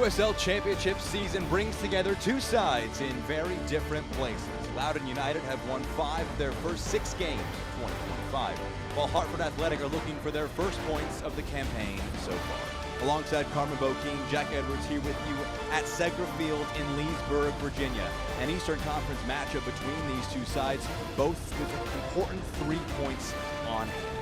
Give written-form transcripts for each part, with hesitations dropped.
USL Championship season brings together two sides in very different places. Loudoun United have won 5 of their first 6 games of 2025, while Hartford Athletic are looking for their first points of the campaign so far. Alongside Carmen Boking, Jack Edwards here with you at Segra Field in Leesburg, Virginia. An Eastern Conference matchup between these two sides, both with important 3 points on hand.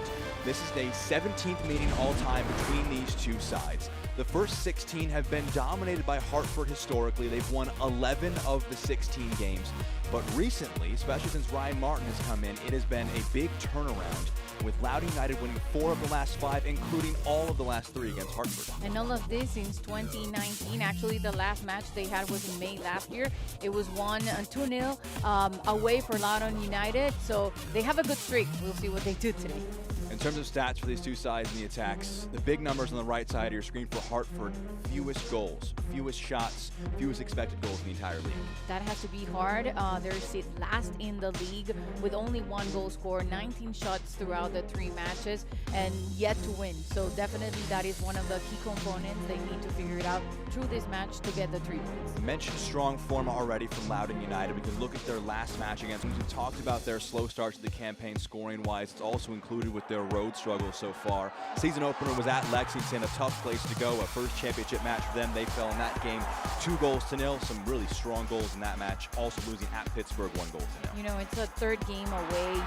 This is the 17th meeting all-time between these two sides. The first 16 have been dominated by Hartford historically. They've won 11 of the 16 games. But recently, especially since Ryan Martin has come in, it has been a big turnaround, with Loudoun United winning 4 of the last 5, including all of the last 3 against Hartford. And all of this since 2019. Actually, the last match they had was in May last year. It was won 2-0 away for Loudoun United. So they have a good streak. We'll see what they do today. In terms of stats for these two sides in the attacks, the big numbers on the right side of your screen for Hartford: fewest goals, fewest shots, fewest expected goals in the entire league. That has to be hard. They're sit last in the league with only 1 goal scored, 19 shots throughout the 3 matches, and yet to win. So definitely that is one of the key components. They need to figure it out through this match to get the 3 points. You mentioned strong form already from Loudoun United. We can look at their last match against them. We talked about their slow start to the campaign scoring-wise. It's also included with their road struggles so far. Season opener was at Lexington, a tough place to go, a first championship match for them. They fell in that game 2-0. Some really strong goals in that match. Also losing at Pittsburgh 1-0. You know, it's a 3rd game away.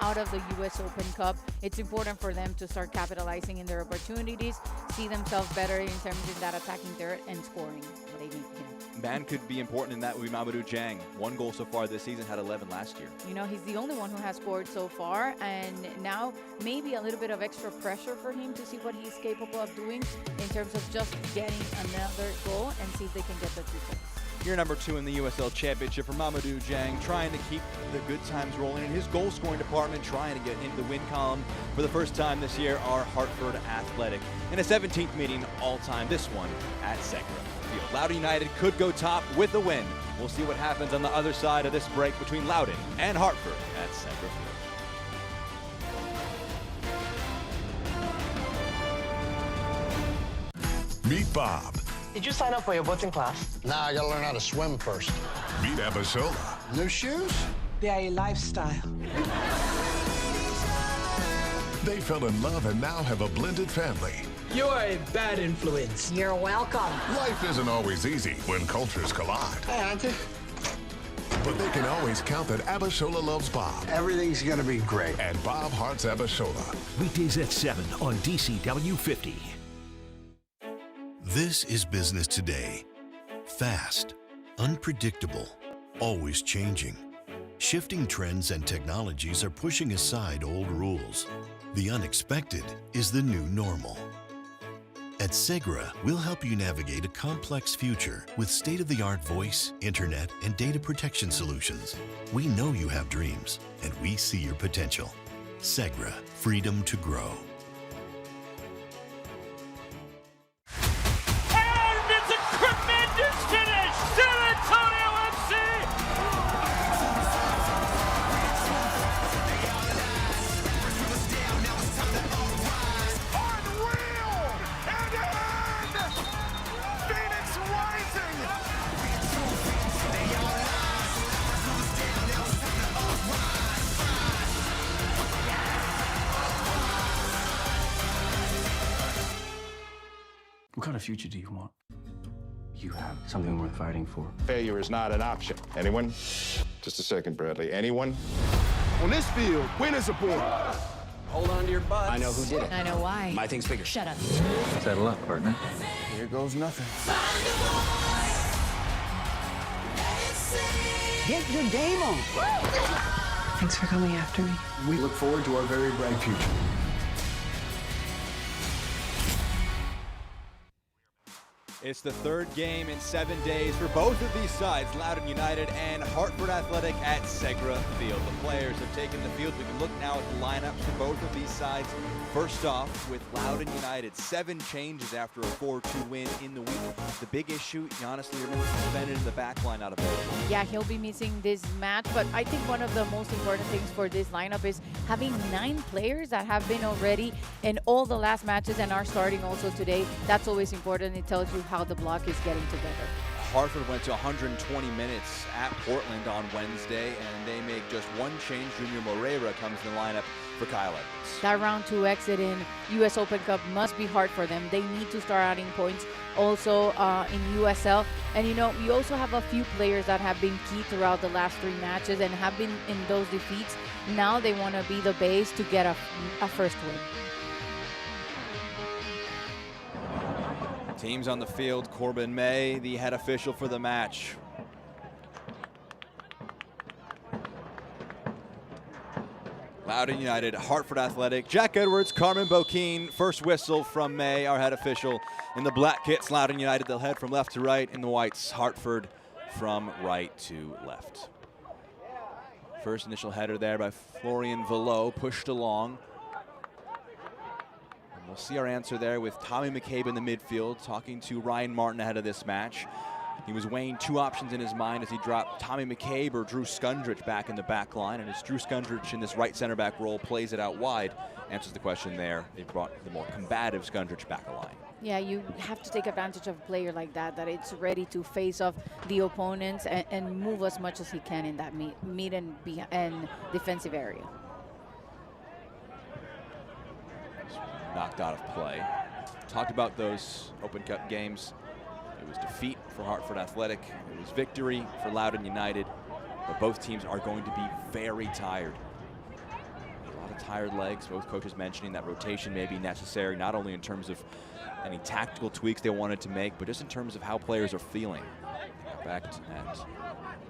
Out of the US Open Cup. It's important for them to start capitalizing in their opportunities, see themselves better in terms of that attacking third and scoring. They need him. Man could be important in that would be Mamadou Dieng. 1 goal so far this season, had 11 last year. You know, he's the only one who has scored so far, and now maybe a little bit of extra pressure for him to see what he's capable of doing in terms of just getting another goal and see if they can get the 2 points. Year number 2 in the USL Championship for Mamadou Dieng, trying to keep the good times rolling in his goal-scoring department, trying to get into the win column for the first time this year are Hartford Athletic. In a 17th meeting all-time, this one at Segra Field. Loudoun United could go top with a win. We'll see what happens on the other side of this break between Loudoun and Hartford at Segra Field. Meet Bob. Did you sign up for your boating class? Nah, I gotta learn how to swim first. Meet Abasola. New shoes? They are a lifestyle. They fell in love and now have a blended family. You are a bad influence. You're welcome. Life isn't always easy when cultures collide. Hey, Auntie. But they can always count that Abasola loves Bob. Everything's gonna be great. And Bob hearts Abasola. Weekdays at 7 on DCW 50. This is business today. Fast, unpredictable, always changing. Shifting trends and technologies are pushing aside old rules. The unexpected is the new normal. At Segra, we'll help you navigate a complex future with state-of-the-art voice, internet, and data protection solutions. We know you have dreams, and we see your potential. Segra, freedom to grow. What kind of future do you want? You have something worth fighting for. Failure is not an option. Anyone? Just a second, Bradley. Anyone? On this field, winners are born. Hold on to your butts. I know who did it. I know why. My thing's bigger. Shut up. Settle up, partner. Here goes nothing. Get your game on. Thanks for coming after me. We look forward to our very bright future. It's the 3rd game in 7 days for both of these sides, Loudoun United and Hartford Athletic at Segra Field. The players have taken the field. We can look now at the lineups for both of these sides. First off, with Loudoun United, 7 changes after a 4-2 win in the week. The big issue, Giannis Learman suspended in the back line not available. Yeah, he'll be missing this match, but I think one of the most important things for this lineup is having 9 players that have been already in all the last matches and are starting also today. That's always important. It tells you how how the block is getting together. Hartford went to 120 minutes at Portland on Wednesday, and they make just one change. Junior Moreira comes in the lineup for Kyle Edwards. That round 2 exit in US Open Cup must be hard for them. They need to start adding points also in USL. And you know, we also have a few players that have been key throughout the last 3 matches and have been in those defeats. Now they want to be the base to get a first win. Teams on the field. Corbin May, the head official for the match. Loudoun United, Hartford Athletic, Jack Edwards, Carmen Boquin. First whistle from May, our head official. In the black kits, Loudoun United, they'll head from left to right. In the whites, Hartford from right to left. First initial header there by Florian Velo, pushed along. We'll see our answer there with Tommy McCabe in the midfield, talking to Ryan Martin ahead of this match. He was weighing 2 options in his mind as he dropped Tommy McCabe or Drew Skundrich back in the back line. And as Drew Skundrich in this right center back role plays it out wide, answers the question there. They brought the more combative Skundrich back a line. Yeah, you have to take advantage of a player like that, that it's ready to face off the opponents and move as much as he can in that mid and defensive area. Knocked out of play. Talked about those Open Cup games. It was defeat for Hartford Athletic. It was victory for Loudoun United. But both teams are going to be very tired. A lot of tired legs. Both coaches mentioning that rotation may be necessary, not only in terms of any tactical tweaks they wanted to make, but just in terms of how players are feeling. Back at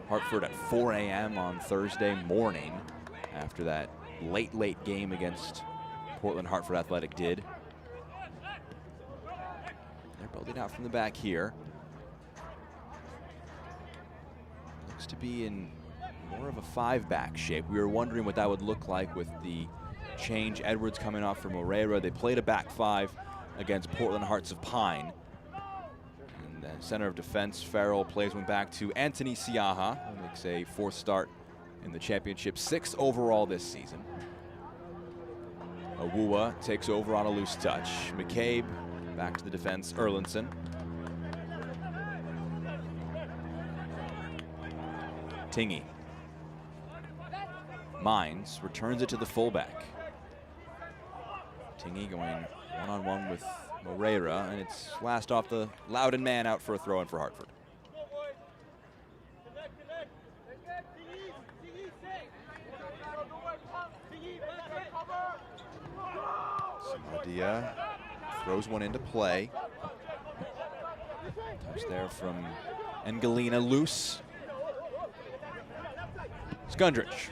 Hartford at 4 a.m. on Thursday morning after that late game against Portland. Hartford Athletic did. They're building out from the back here. Looks to be in more of a 5-back shape. We were wondering what that would look like with the change. Edwards coming off for Moreira. They played a back 5 against Portland Hearts of Pine. And then center of defense, Farrell plays one back to Anthony Siaha, who makes a 4th start in the championship, 6th overall this season. Awuwa takes over on a loose touch. McCabe back to the defense. Erlinson. Tingy. Mines returns it to the fullback. Tingy going one-on-one with Moreira, and it's last off the Loudoun man out for a throw-in for Hartford. Samadia throws one into play. Touch there from Engalina, loose. Skundrich.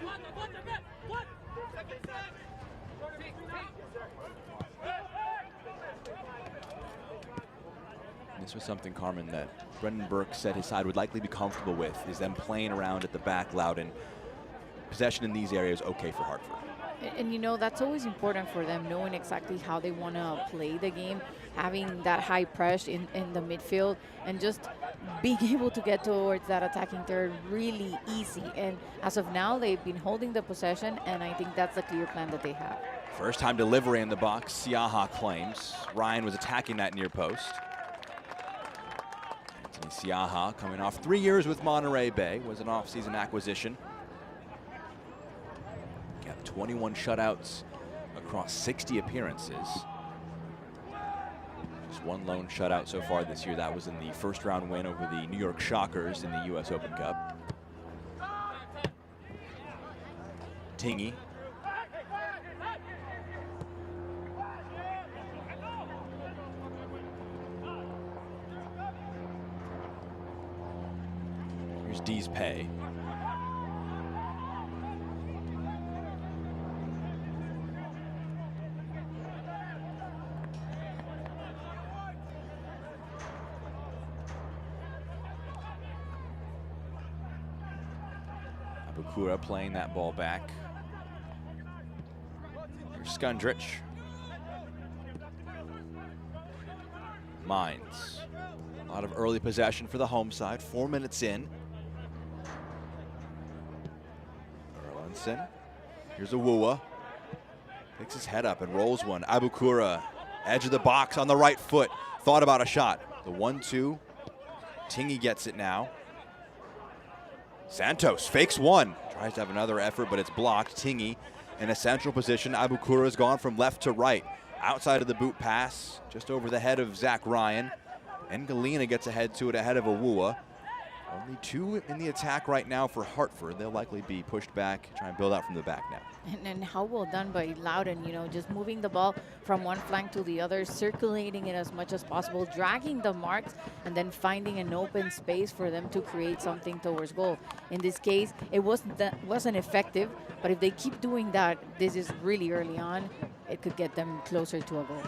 This was something, Carmen, that Brendan Burke said his side would likely be comfortable with, is them playing around at the back. Loudoun. Possession in these areas okay for Hartford. And you know, that's always important for them, knowing exactly how they want to play the game, having that high press in the midfield, and just being able to get towards that attacking third really easy. And as of now, they've been holding the possession, and I think that's the clear plan that they have. First time delivery in the box, Siaha claims. Ryan was attacking that near post. Anthony Siaha coming off 3 years with Monterey Bay, was an off-season acquisition. Got 21 shutouts across 60 appearances. Just one lone shutout so far this year. That was in the first round win over the New York Shockers in the US Open Cup. Tingy. Here's Dees Pay. Abukura playing that ball back. Here's Skundrich. Mines. A lot of early possession for the home side. 4 minutes in. Erlinson. Here's Awuwa. Picks his head up and rolls one. Abukura, edge of the box on the right foot. Thought about a shot. The 1-2. Tingy gets it now. Santos fakes one. Tries to have another effort, but it's blocked. Tingy in a central position. Abukura has gone from left to right. Outside of the boot pass, just over the head of Zach Ryan. And Galena gets ahead to it ahead of Awua. Only 2 in the attack right now for Hartford. They'll likely be pushed back, try and build out from the back now. And how well done by Loudoun, you know, just moving the ball from one flank to the other, circulating it as much as possible, dragging the marks, and then finding an open space for them to create something towards goal. In this case, it wasn't effective, but if they keep doing that, this is really early on, it could get them closer to a goal.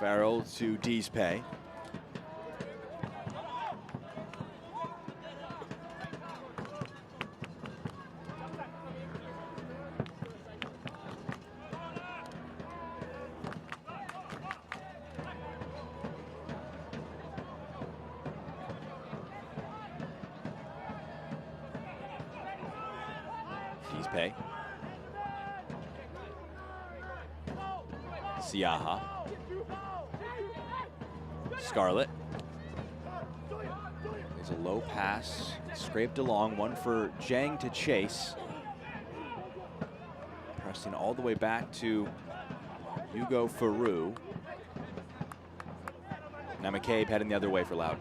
Farrell to Deespay. Deespay. Siaha. Scarlett. There's a low pass, scraped along, one for Jang to chase. Pressing all the way back to Hugo Faru. Now McCabe heading the other way for Loudoun.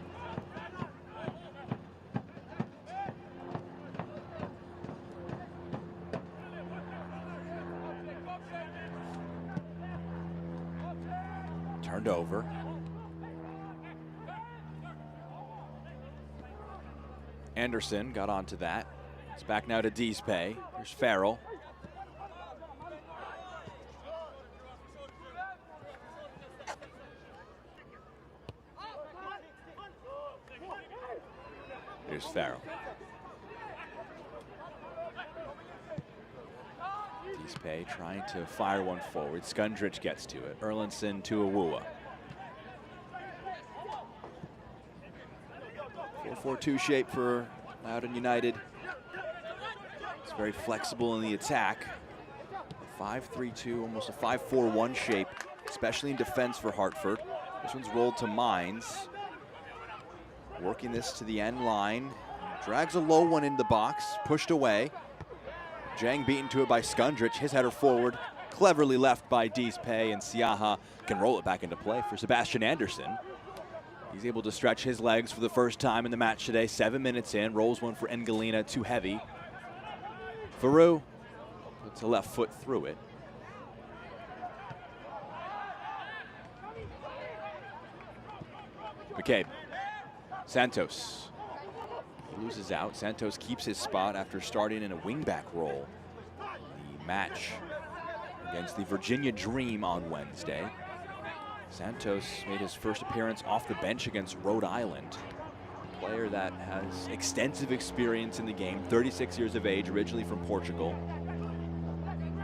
Turned over. Anderson got onto that. It's back now to Deespay. Here's Farrell. Here's Farrell. Deespay trying to fire one forward. Skundrich gets to it. Erlinson to Awua. 4-4-2 shape for Loudoun United. It's very flexible in the attack. 5-3-2, almost a 5-4-1 shape, especially in defense for Hartford. This one's rolled to Mines. Working this to the end line. Drags a low one in the box, pushed away. Jang beaten to it by Skundrich. His header forward, cleverly left by Deespay, and Siaha can roll it back into play for Sebastian Anderson. He's able to stretch his legs for the first time in the match today. 7 minutes in, rolls one for Engalina, too heavy. Faru puts a left foot through it. McCabe. Santos. He loses out. Santos keeps his spot after starting in a wingback role. The match against the Virginia Dream on Wednesday. Santos made his first appearance off the bench against Rhode Island. A player that has extensive experience in the game, 36 years of age, originally from Portugal.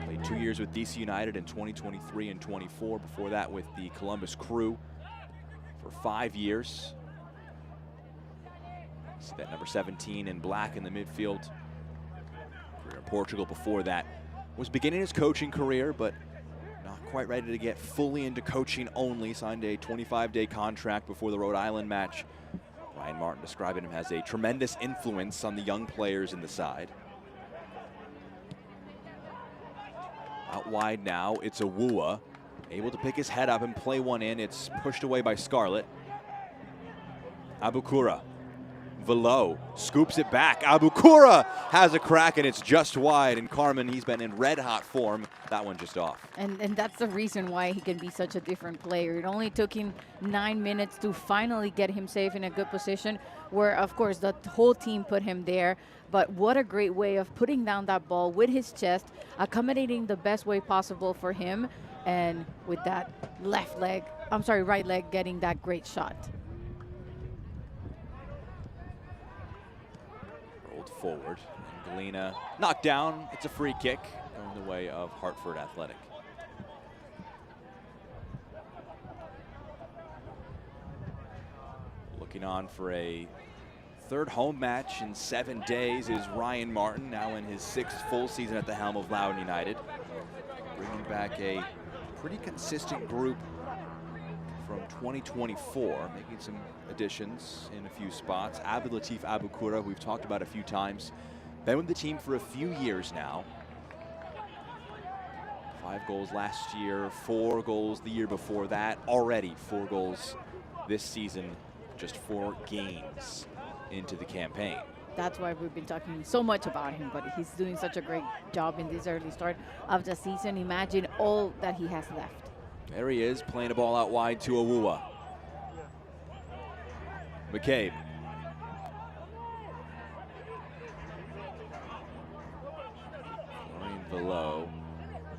Played 2 years with DC United in 2023 and 24. Before that with the Columbus Crew for 5 years. See that number 17 in black in the midfield. Career in Portugal before that. Was beginning his coaching career, but not quite ready to get fully into coaching only. Signed a 25-day contract before the Rhode Island match. Ryan Martin describing him as a tremendous influence on the young players in the side. Out wide now, it's Awua. Able to pick his head up and play one in. It's pushed away by Scarlett. Abukura. Velo scoops it back. Abukura has a crack and it's just wide. And Carmen, he's been in red hot form. That one just off. And that's the reason why he can be such a different player. It only took him 9 minutes to finally get him safe in a good position, where of course the whole team put him there. But what a great way of putting down that ball with his chest, accommodating the best way possible for him. And with that right leg getting that great shot. Forward. And Galena knocked down. It's a free kick going the way of Hartford Athletic. Looking on for a third home match in 7 days is Ryan Martin, now in his 6th full season at the helm of Loudoun United. Bringing back a pretty consistent group from 2024, making some additions in a few spots. Abdulatif Abukura, we've talked about a few times. Been with the team for a few years now. 5 goals last year, 4 goals the year before that. Already 4 goals this season, just 4 games into the campaign. That's why we've been talking so much about him, but he's doing such a great job in this early start of the season. Imagine all that he has left. There he is, playing a ball out wide to Awuwa. McCabe. Florian Below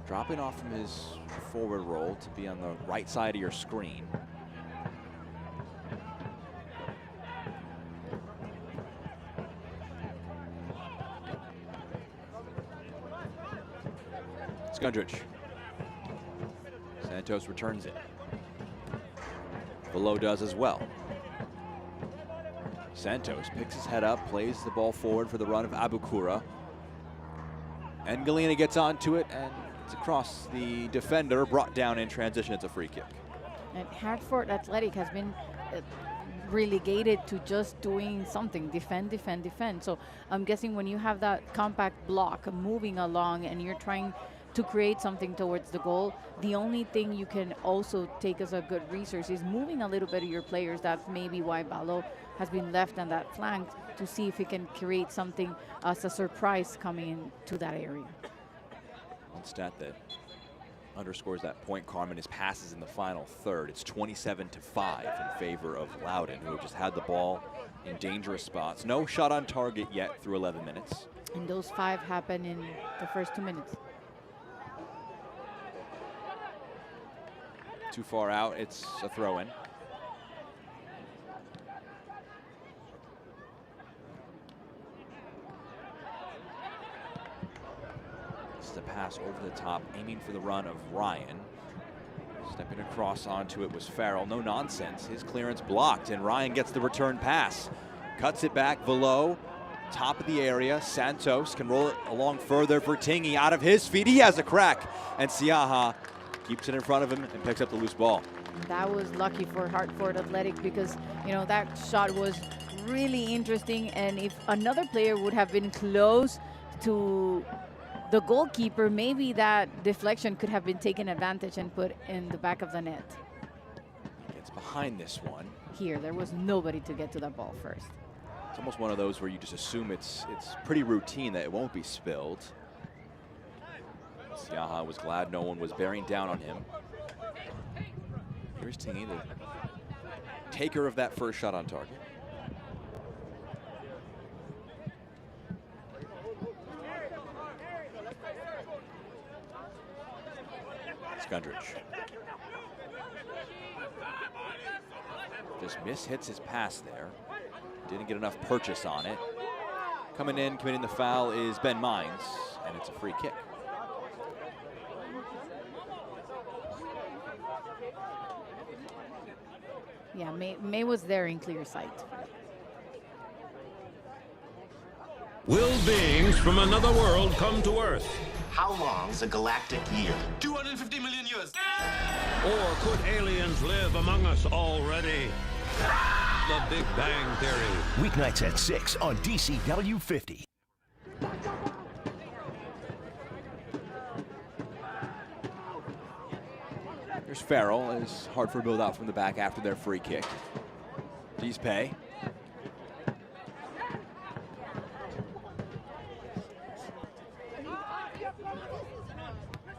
dropping off from his forward role to be on the right side of your screen. Skundrich. Santos returns it. Below does as well. Santos picks his head up, plays the ball forward for the run of Abukura. And Galena gets onto it, and it's across the defender, brought down in transition. It's a free kick. And Hartford Athletic has been relegated to just doing something, defend, defend, defend. So I'm guessing when you have that compact block moving along and you're trying to create something towards the goal, the only thing you can also take as a good resource is moving a little bit of your players. That's maybe why Balo has been left on that flank, to see if he can create something as a surprise coming into that area. One stat that underscores that point, Carmen, is passes in the final third. It's 27-5 in favor of Loudoun, who just had the ball in dangerous spots. No shot on target yet through 11 minutes. And those 5 happen in the first 2 minutes. Too far out, it's a throw-in. This is a pass over the top, aiming for the run of Ryan. Stepping across onto it was Farrell. No nonsense, his clearance blocked, and Ryan gets the return pass. Cuts it back below, top of the area. Santos can roll it along further for Tingy. Out of his feet, he has a crack, and Siaha keeps it in front of him and picks up the loose ball. That was lucky for Hartford Athletic, because, you know, that shot was really interesting, and if another player would have been close to the goalkeeper, maybe that deflection could have been taken advantage and put in the back of the net. Gets behind this one. Here, there was nobody to get to that ball first. It's almost one of those where you just assume it's pretty routine that it won't be spilled. Siaha was glad no one was bearing down on him. Here's Tingy, the taker of that first shot on target. Skundrich. Just mishits his pass there. Didn't get enough purchase on it. Coming in, committing the foul is Ben Mines, and it's a free kick. Yeah, May was there in clear sight. Will beings from another world come to Earth? How long's a galactic year? 250 million years. Or could aliens live among us already? The Big Bang Theory. Weeknights at 6 on DCW 50. There's Farrell as Hartford build out from the back after their free kick. Pay.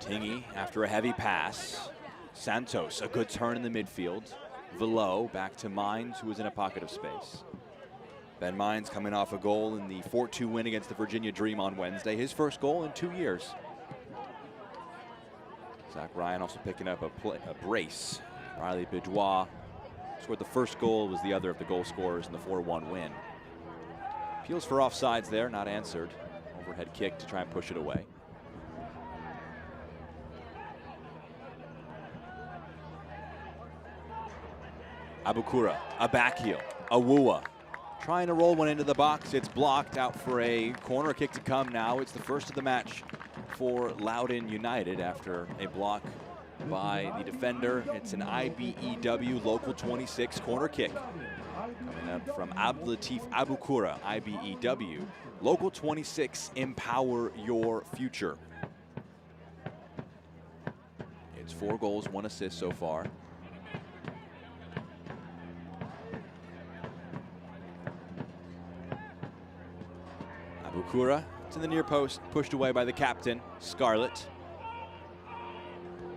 Tingy after a heavy pass. Santos, a good turn in the midfield. Velo back to Mines, who was in a pocket of space. Ben Mines coming off a goal in the 4-2 win against the Virginia Dream on Wednesday. His first goal in 2 years. Zach Ryan also picking up a brace. Riley Bidois scored the first goal, was the other of the goal scorers in the 4-1 win. Appeals for offsides there, not answered. Overhead kick to try and push it away. Abukura, a back heel. Awuwa trying to roll one into the box. It's blocked, out for a corner kick to come now. It's the first of the match for Loudoun United after a block by the defender. It's an IBEW Local 26 corner kick. Coming up from Abdulatif Abukura, IBEW. Local 26, empower your future. It's 4 goals, 1 assist so far. Abukura to the near post, pushed away by the captain, Scarlett.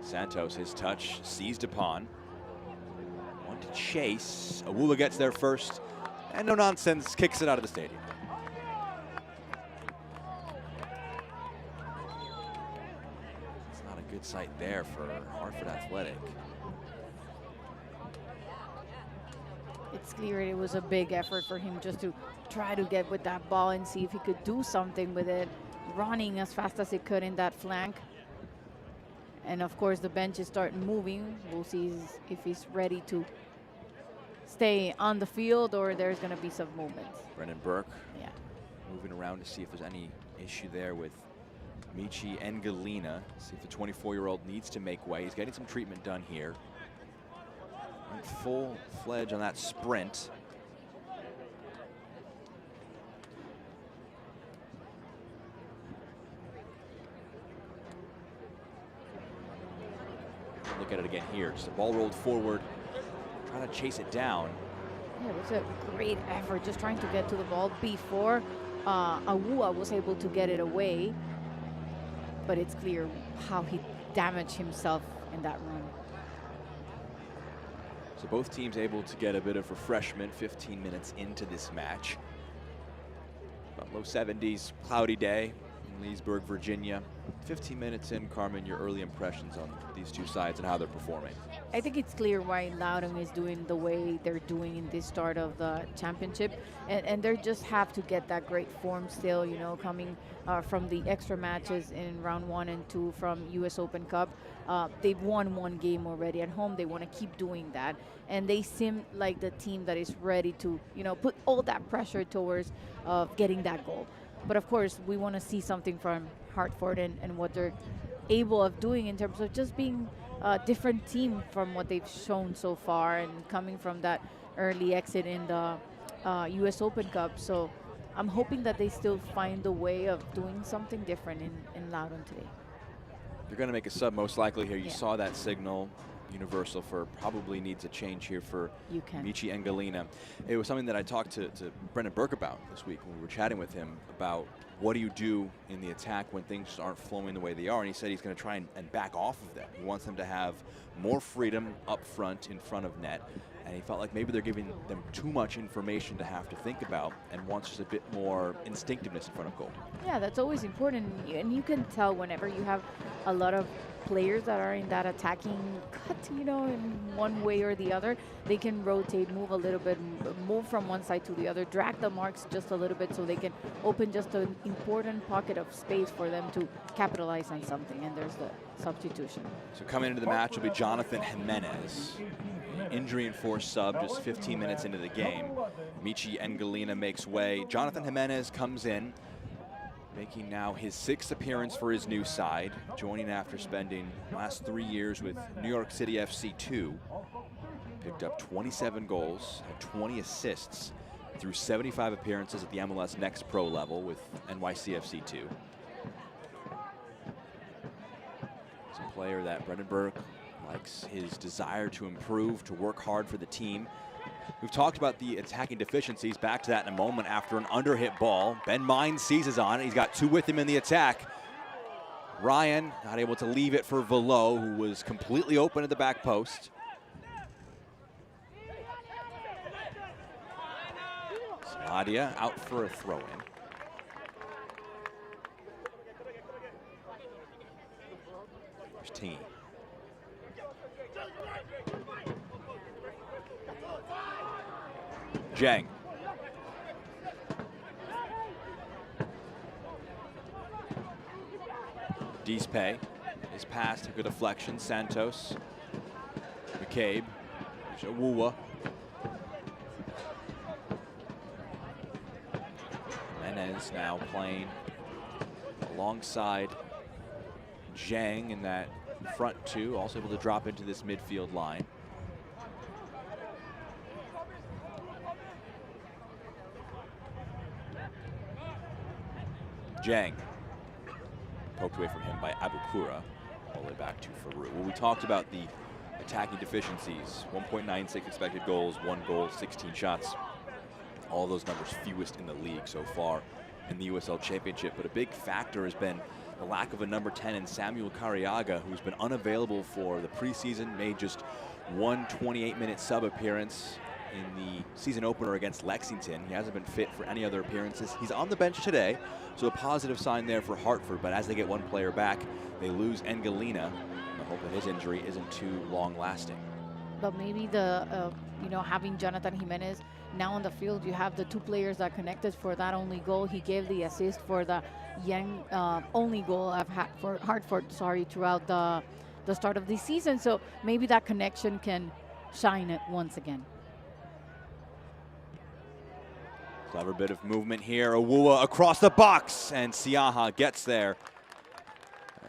Santos, his touch, seized upon. One to chase. Awuwa gets there first, and no nonsense, kicks it out of the stadium. It's not a good sight there for Hartford Athletic. It's clear it was a big effort for him just to try to get with that ball and see if he could do something with it, running as fast as he could in that flank. And of course the bench is starting moving. We'll see if he's ready to stay on the field or there's going to be some movements. Brendan Burke, yeah, moving around to see if there's any issue there with Michi and Galina. See if the 24-year-old needs to make way. He's getting some treatment done here. Went full-fledged on that sprint. Look at it again here. Just the ball rolled forward, trying to chase it down. Yeah, it was a great effort just trying to get to the ball before Awuwa was able to get it away. But it's clear how he damaged himself in that run. So both teams able to get a bit of refreshment 15 minutes into this match. About low 70s, cloudy day in Leesburg, Virginia. 15 minutes in, Carmen, your early impressions on these two sides and how they're performing? I think it's clear why Loudoun is doing the way they're doing in this start of the championship. And they just have to get that great form still, you know, coming from the extra matches in round 1 and 2 from US Open Cup. They've won 1 game already at home. They want to keep doing that. And they seem like the team that is ready to, you know, put all that pressure towards getting that goal. But of course, we want to see something from Hartford and what they're able of doing in terms of just being a different team from what they've shown so far and coming from that early exit in the US Open Cup. So I'm hoping that they still find a way of doing something different in Loudoun today. You're going to make a sub most likely here. You saw that signal. Universal for probably needs a change here for Michi and Galina. It was something that I talked to Brendan Burke about this week when we were chatting with him about what do you do in the attack when things aren't flowing the way they are, and he said he's going to try and back off of them. He wants them to have more freedom up front in front of net, and he felt like maybe they're giving them too much information to have to think about and wants just a bit more instinctiveness in front of goal. Yeah, that's always important, and you can tell whenever you have a lot of players that are in that attacking cut, you know, in one way or the other, they can rotate, move a little bit, move from one side to the other, drag the marks just a little bit so they can open just an important pocket of space for them to capitalize on something, and there's the substitution. So coming into the match will be Jonathan Jimenez. Injury-enforced sub just 15 minutes into the game. Michi and Galina makes way. Jonathan Jimenez comes in, making now his 6th appearance for his new side, joining after spending the last 3 years with New York City FC 2. Picked up 27 goals, had 20 assists through 75 appearances at the MLS Next Pro level with NYCFC 2. He's a player that Brendan Burke likes his desire to improve, to work hard for the team. We've talked about the attacking deficiencies. Back to that in a moment after an underhit ball. Ben Mines seizes on it. He's got 2 with him in the attack. Ryan not able to leave it for Velo, who was completely open at the back post. Nadia out for a throw-in. There's Tingy. Jang. Dispe is passed, a good deflection. Santos. McCabe. Awuwa. Menez now playing alongside Jang in that front two, also able to drop into this midfield line. Jang, poked away from him by Abukura, all the way back to Farouk. Well, we talked about the attacking deficiencies, 1.96 expected goals, 1 goal, 16 shots. All those numbers fewest in the league so far in the USL Championship, but a big factor has been the lack of a number 10 in Samuel Cariaga, who's been unavailable for the preseason, made just one 28-minute sub appearance in the season opener against Lexington. He hasn't been fit for any other appearances. He's on the bench today, so a positive sign there for Hartford, but as they get one player back, they lose Engelina. I hope that his injury isn't too long-lasting. But maybe the, having Jonathan Jimenez now on the field, you have the 2 players that connected for that only goal. He gave the assist for the young only goal for Hartford, throughout the start of the season. So maybe that connection can shine it once again. Clever bit of movement here. Awuwa across the box, and Siaha gets there.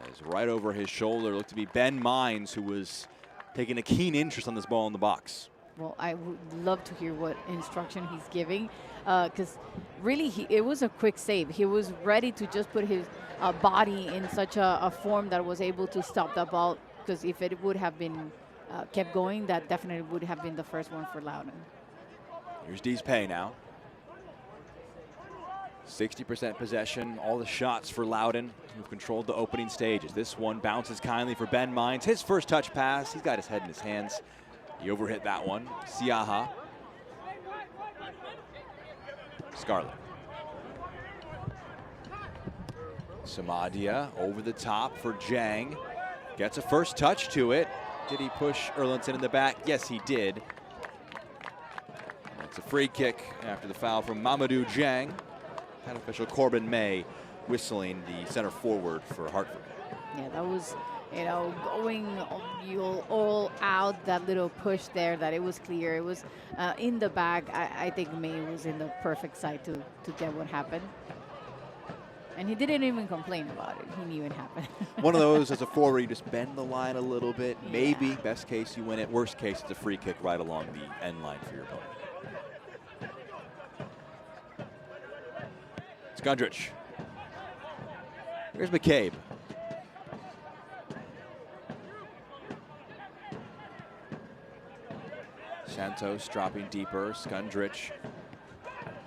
As right over his shoulder looked to be Ben Mines, who was taking a keen interest on this ball in the box. Well, I would love to hear what instruction he's giving, because really it was a quick save. He was ready to just put his body in such a form that was able to stop the ball, because if it would have been kept going, that definitely would have been the first one for Loudoun. Here's Deespay now. 60% possession, all the shots for Loudoun, who've controlled the opening stages. This one bounces kindly for Ben Mines. His first touch pass, he's got his head in his hands. He overhit that one. Siaha. Scarlett. Samadia over the top for Jang. Gets a first touch to it. Did he push Erlandson in the back? Yes, he did. It's a free kick after the foul from Mamadou Jang. Head official Corbin May whistling the center forward for Hartford. Yeah, that was, going all out, that little push there, that it was clear. It was in the bag. I think May was in the perfect side to get what happened. And he didn't even complain about it. He knew it happened. One of those as a forward, you just bend the line a little bit. Maybe, best case, you win it. Worst case, it's a free kick right along the end line for your opponent. Skundrich. Here's McCabe. Santos dropping deeper. Skundrich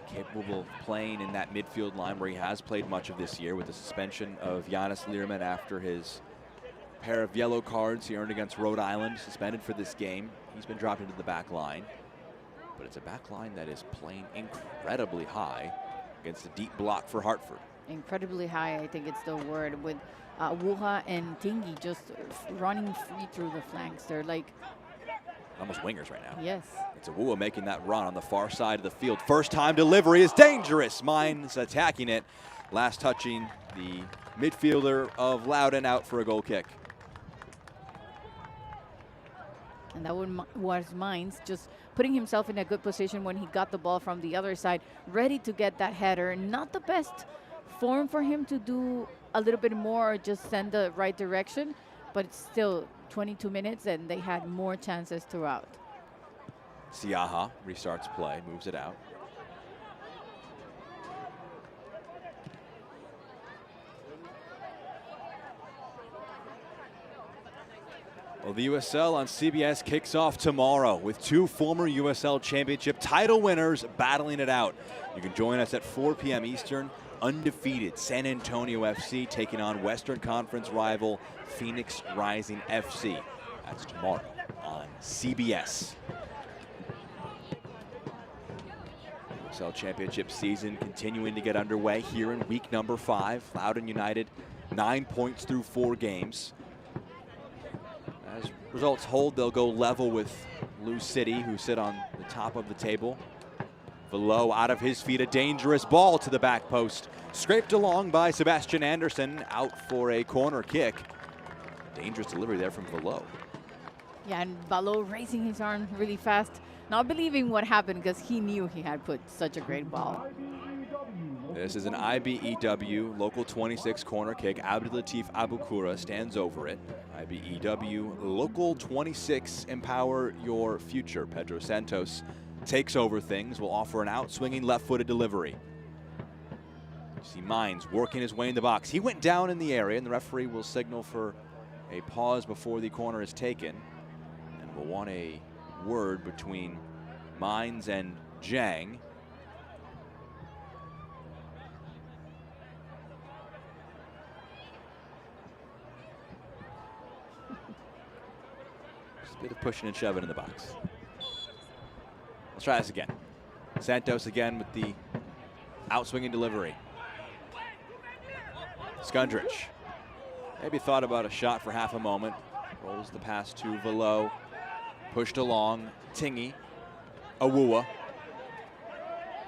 capable of playing in that midfield line where he has played much of this year with the suspension of Giannis Learman after his pair of yellow cards he earned against Rhode Island, suspended for this game. He's been dropped into the back line, but it's a back line that is playing incredibly high against a deep block for Hartford. Incredibly high, I think it's the word, with Wuha and Tingy just running free through the flanks. They're like almost wingers right now. Yes. It's Awuwa making that run on the far side of the field. First time delivery is dangerous. Mines attacking it. Last touching the midfielder of Loudoun out for a goal kick. And that was Mines just putting himself in a good position when he got the ball from the other side, ready to get that header. Not the best form for him to do a little bit more or just send the right direction, but it's still 22 minutes and they had more chances throughout. Siaha restarts play, moves it out. Well, the USL on CBS kicks off tomorrow with 2 former USL Championship title winners battling it out. You can join us at 4 p.m. Eastern. Undefeated San Antonio FC taking on Western Conference rival Phoenix Rising FC. That's tomorrow on CBS. USL Championship season continuing to get underway here in week number 5. Loudoun United 9 points through 4 games. As results hold, they'll go level with Lou City, who sit on the top of the table. Below, out of his feet, a dangerous ball to the back post. Scraped along by Sebastian Anderson, out for a corner kick. Dangerous delivery there from Below. Yeah, and Balo raising his arm really fast, not believing what happened because he knew he had put such a great ball. This is an IBEW local 26 corner kick. Abdulatif Abukura stands over it. IBEW local 26, empower your future. Pedro Santos takes over things, will offer an out-swinging left-footed delivery. You see Mines working his way in the box. He went down in the area, and the referee will signal for a pause before the corner is taken. And we'll want a word between Mines and Jang. Just a bit of pushing and shoving in the box. Let's try this again. Santos again with the out-swinging delivery. Skundrich maybe thought about a shot for half a moment. Rolls the pass to Velo. Pushed along. Tingy. Awua.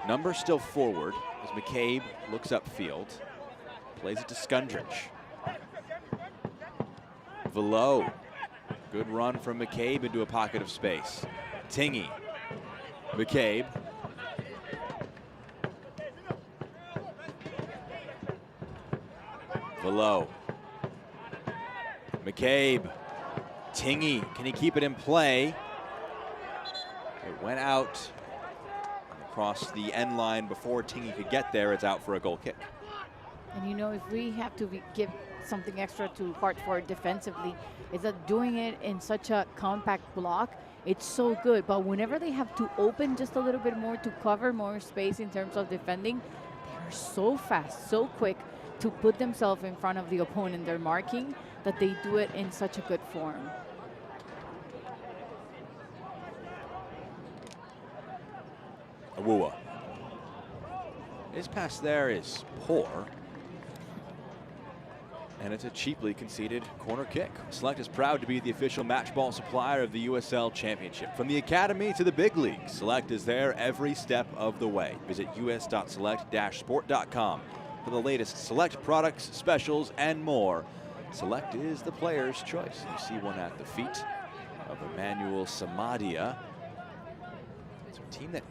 Number still forward as McCabe looks upfield. Plays it to Skundrich. Velo. Good run from McCabe into a pocket of space. Tingy. McCabe. Velo. McCabe. Tingy. Can he keep it in play? It went out across the end line before Tingy could get there. It's out for a goal kick. And you know, if we have to give something extra to Hartford defensively, is that doing it in such a compact block, it's so good. But whenever they have to open just a little bit more to cover more space in terms of defending, they are so fast, so quick to put themselves in front of the opponent they're marking, that they do it in such a good form. Awua. His pass there is poor. And it's a cheaply conceded corner kick. Select is proud to be the official match ball supplier of the USL Championship. From the academy to the big league, Select is there every step of the way. Visit us.select-sport.com for the latest Select products, specials, and more. Select is the player's choice. You see one at the feet of Emmanuel Samadia. It's a team that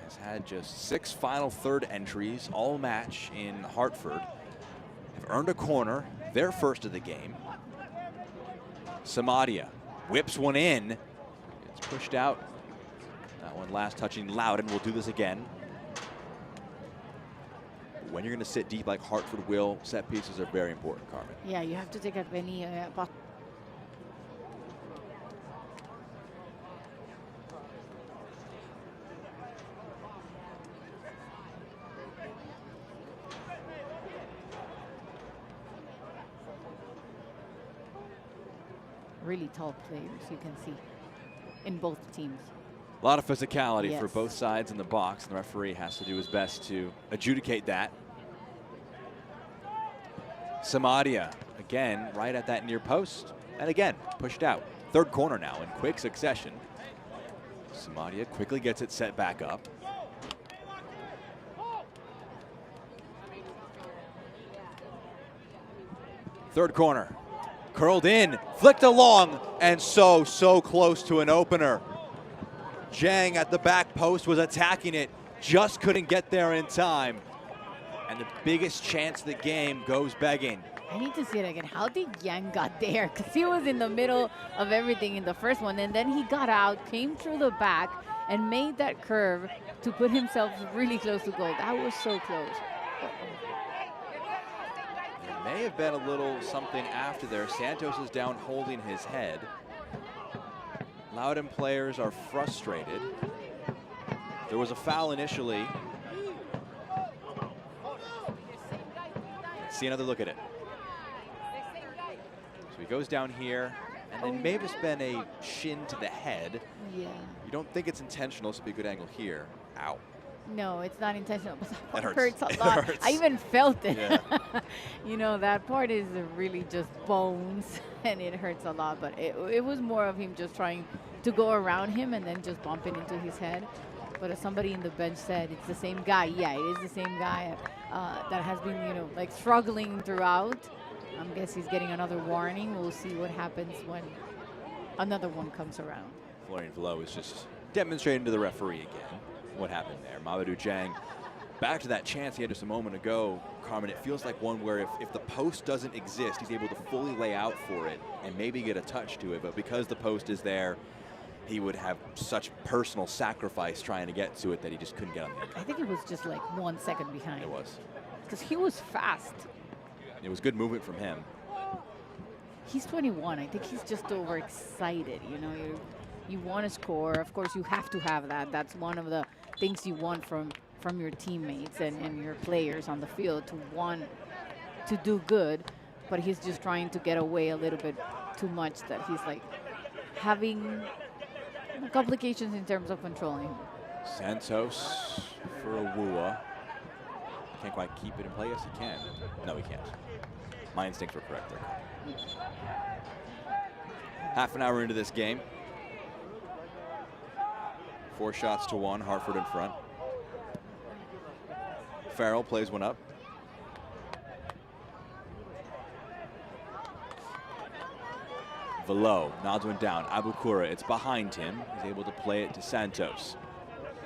has had just 6 final third entries all match in Hartford. Have earned a corner, their first of the game. Samadia whips one in. It's pushed out. That one last touching Loudoun. We'll do this again. When you're going to sit deep like Hartford will, set pieces are very important, Carmen. Yeah, you have to take up any really tall players, you can see, in both teams. A lot of physicality Yes. for both sides in the box, and the referee has to do his best to adjudicate that. Samadia, again, right at that near post, and again, pushed out. Third corner now in quick succession. Samadia quickly gets it set back up. Third corner. Curled in, flicked along, and so close to an opener. Jang at the back post was attacking it, just couldn't get there in time. And the biggest chance of the game goes begging. I need to see it again. How did Yang got there? Because he was in the middle of everything in the first one, and then he got out, came through the back, and made that curve to put himself really close to goal. That was so close. There may have been a little something after there. Santos is down holding his head. Loudoun players are frustrated. There was a foul initially. Let's see another look at it. So he goes down here, and then maybe it's been a shin to the head. Yeah. You don't think it's intentional, so it'd be a good angle here. Ow. No, it's not intentional, but that part hurts. hurts a It lot. hurts. I even felt it. Yeah. You know, that part is really just bones, and it hurts a lot, but it was more of him just trying to go around him and then just bumping into his head. But as somebody in the bench said, it's the same guy. Yeah, it is the same guy that has been, you know, like struggling throughout. I guess he's getting another warning. We'll see what happens when another one comes around. Florian Velo is just demonstrating to the referee again what happened there. Mamadou Jang Back to that chance he had just a moment ago, Carmen, it feels like one where if the post doesn't exist, he's able to fully lay out for it and maybe get a touch to it. But because the post is there, he would have such personal sacrifice trying to get to it that he just couldn't get on the end. I think it was just like 1 second behind. It was. Because he was fast. It was good movement from him. He's 21. I think he's just overexcited. You know, you want to score. Of course, you have to have that. That's one of the things you want from your teammates and your players on the field, to want to do good. But he's just trying to get away a little bit too much, that he's like having complications in terms of controlling. Santos for Awuah. Can't quite keep it in play. Yes, he can. No, he can't. My instincts were correct there. Half an hour into this game. 4 shots to 1, Hartford in front. Farrell plays one up. Velo nods one down. Abukura, it's behind him. He's able to play it to Santos.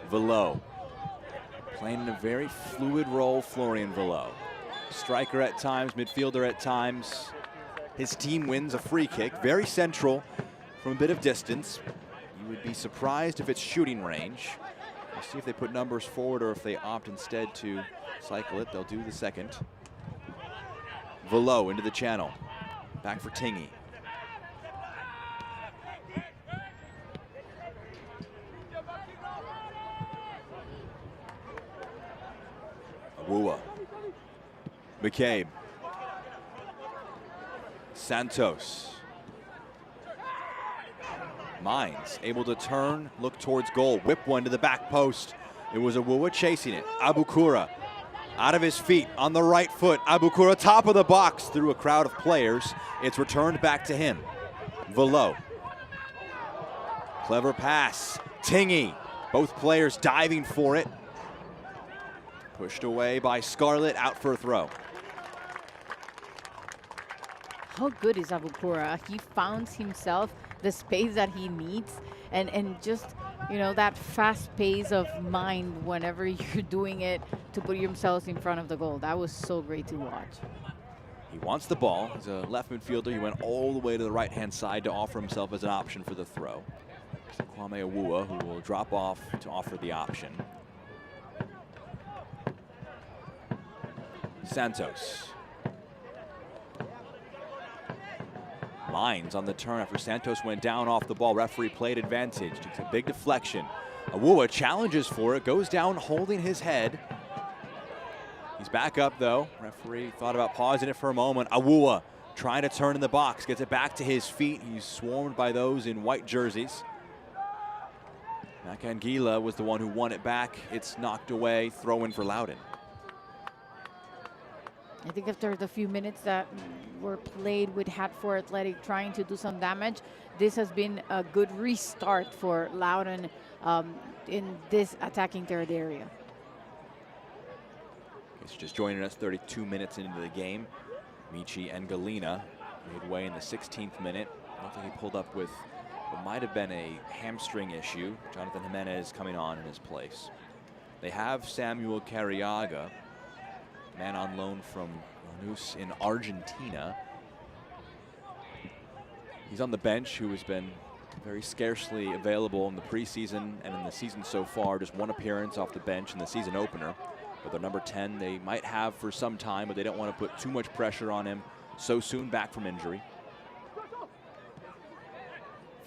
Velo playing in a very fluid role, Florian Velo. Striker at times, midfielder at times. His team wins a free kick, very central from a bit of distance. You would be surprised if it's shooting range. We'll see if they put numbers forward or if they opt instead to cycle it. They'll do the second. Velo into the channel. Back for Tingy. Awuah. McCabe. Santos. Mines able to turn, look towards goal, whip one to the back post. It was Awuah chasing it. Abukura out of his feet on the right foot. Abukura top of the box through a crowd of players. It's returned back to him. Velo. Clever pass. Tingy. Both players diving for it. Pushed away by Scarlett, out for a throw. How good is Abukura? He found himself the space that he needs, and just, you know, that fast pace of mind whenever you're doing it to put yourselves in front of the goal. That was so great to watch. He wants the ball. He's a left midfielder. He went all the way to the right-hand side to offer himself as an option for the throw. Kwame Awuah, who will drop off to offer the option. Santos. Mines on the turn after Santos went down off the ball. Referee played advantage. Takes a big deflection. Awuah challenges for it. Goes down holding his head. He's back up though. Referee thought about pausing it for a moment. Awuah trying to turn in the box. Gets it back to his feet. He's swarmed by those in white jerseys. Nakangila was the one who won it back. It's knocked away. Throw in for Loudoun. I think after the few minutes that were played with Hartford Athletic trying to do some damage, this has been a good restart for Loudoun in this attacking third area. He's just joining us 32 minutes into the game. Michi and Galina midway in the 16th minute. I don't think he pulled up with what might have been a hamstring issue. Jonathan Jimenez coming on in his place. They have Samuel Carriaga, man on loan from Lanús in Argentina. He's on the bench, who has been very scarcely available in the preseason and in the season so far. Just one appearance off the bench in the season opener. But their number 10 they might have for some time, but they don't want to put too much pressure on him so soon back from injury.